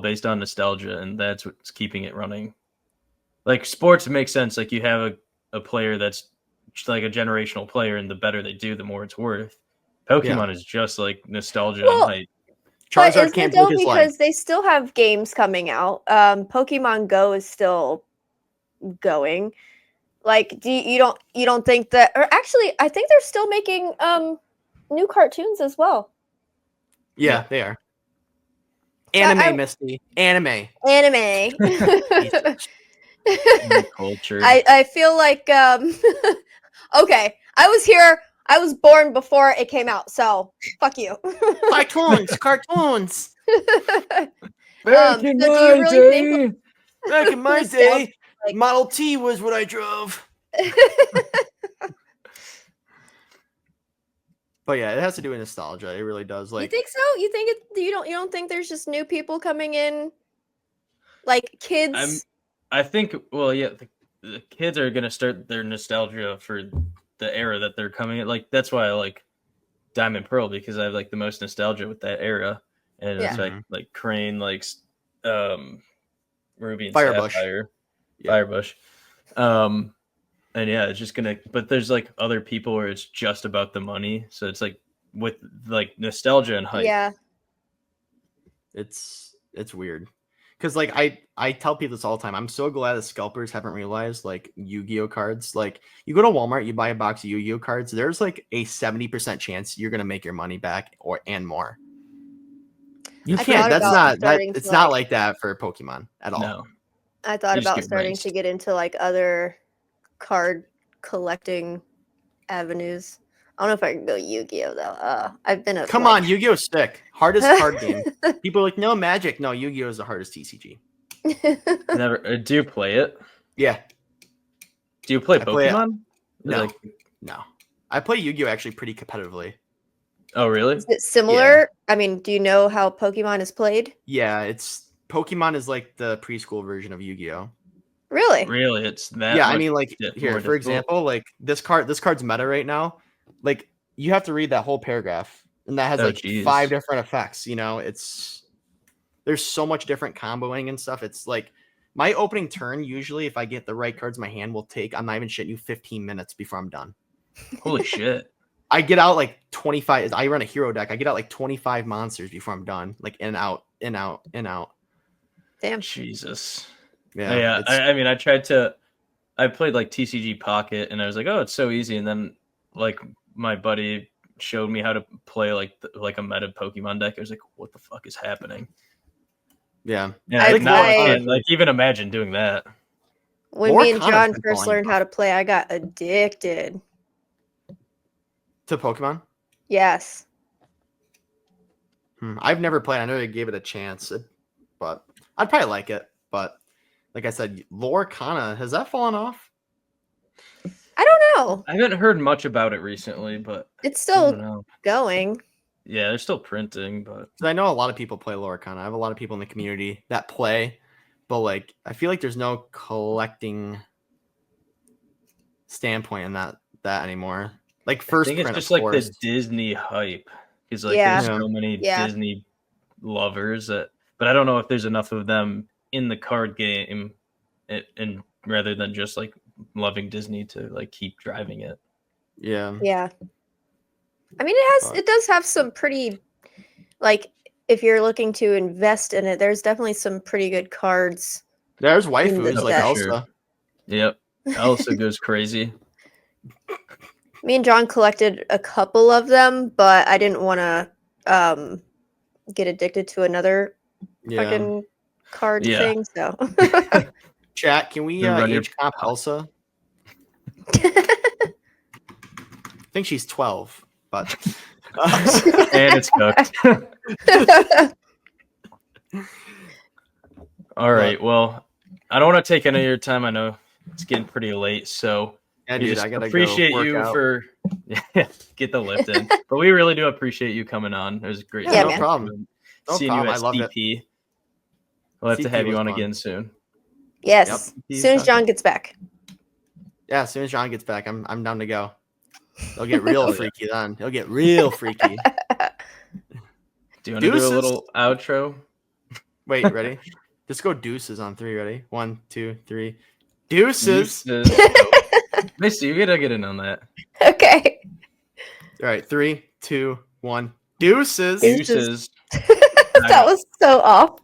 based on nostalgia, and that's what's keeping it running. Like, sports makes sense. Like, you have a player that's like a generational player, and the better they do, the more it's worth. Pokemon is just like nostalgia and hype. Charizard can't though, because they still have games coming out. Pokemon Go is still going. Like, you don't think that? Or actually, I think they're still making new cartoons as well. Yeah, they are. Anime, Misty. Anime. Culture. I feel like okay. I was born before it came out, so fuck you. Cartoons. Back in my day, like, Model T was what I drove. But yeah, it has to do with nostalgia. It really does. Like, you think so? You think you don't think there's just new people coming in, like kids? I think, well, yeah, the kids are gonna start their nostalgia for the era that they're coming in. Like, that's why I like Diamond Pearl, because I have like the most nostalgia with that era. and it's like Crane, like Ruby and Firebush. Sapphire, Firebush. And yeah, it's just gonna. But there's like other people where it's just about the money, so it's like with like nostalgia and hype. Yeah, it's weird. Because like I tell people this all the time. I'm so glad that scalpers haven't realized like Yu-Gi-Oh cards. Like you go to Walmart, you buy a box of Yu-Gi-Oh cards. There's like a 70% chance you're gonna make your money back and more. You can't. That's not that. It's not like that for Pokemon at all. No. I thought about starting to get into like other card collecting avenues. I don't know if I can go Yu-Gi-Oh though. I've been a Come on, Yu-Gi-Oh stick. Hardest card game. People are like, no Magic. No, Yu-Gi-Oh is the hardest TCG. Never. Do you play it? Yeah. Do you play Pokemon? No. No. I play Yu-Gi-Oh actually pretty competitively. Oh, really? Is it similar? Yeah. I mean, do you know how Pokemon is played? Yeah, Pokemon is like the preschool version of Yu-Gi-Oh. Really? Really? It's that. Yeah, I mean, like here, for example, like this card's meta right now. Like you have to read that whole paragraph, and that has 5 different effects. You know, there's so much different comboing and stuff. It's like my opening turn usually, if I get the right cards in my hand, will take. I'm not even shitting you, 15 minutes before I'm done. Holy shit! I get out like 25. I run a hero deck. I get out like 25 monsters before I'm done. Like in out, in out, in out. Damn. Jesus. Yeah. I mean, I played like TCG Pocket, and I was like, oh, it's so easy. And then like my buddy showed me how to play like a meta Pokemon deck. I was like, what the fuck is happening? Yeah. I can't like even imagine doing that. When me and John first learned how to play, I got addicted. To Pokemon? Yes. I've never played. I know they gave it a chance, but I'd probably like it. But like I said, Lorcana, has that fallen off? I don't know. I haven't heard much about it recently, but it's still going. Yeah, they're still printing, but I know a lot of people play Lorcana. I have a lot of people in the community that play, but like I feel like there's no collecting standpoint in that anymore. Like first, I think it's just like the Disney hype. Because like there's so many Disney lovers but I don't know if there's enough of them in the card game, and rather than just like loving Disney to like keep driving it. Yeah. Yeah. I mean, it does have some pretty, like, if you're looking to invest in it, there's definitely some pretty good cards. There's waifus like Elsa. Sure. Yep. Elsa goes crazy. Me and John collected a couple of them, but I didn't want to get addicted to another fucking card thing. So, chat, can we age comp Elsa? I think she's 12, but and it's cooked. All right. Well, I don't want to take any of your time. I know it's getting pretty late, so. Yeah, dude, I gotta appreciate go you out. for get the lift in, but we really do appreciate you coming on. It was great. Yeah, no problem. Seeing you at CP. We'll have to have you on again soon. Yes, as soon as John gets back. Yeah, as soon as John gets back, I'm down to go. They'll get real freaky then. They'll get real freaky. Do you want to do a little outro? Wait, ready? Just go deuces on 3. Ready? 1, 2, 3. Deuces. Nice, you gotta get in on that. Okay. All right, 3, 2, 1. Deuces. Deuces. That was so off.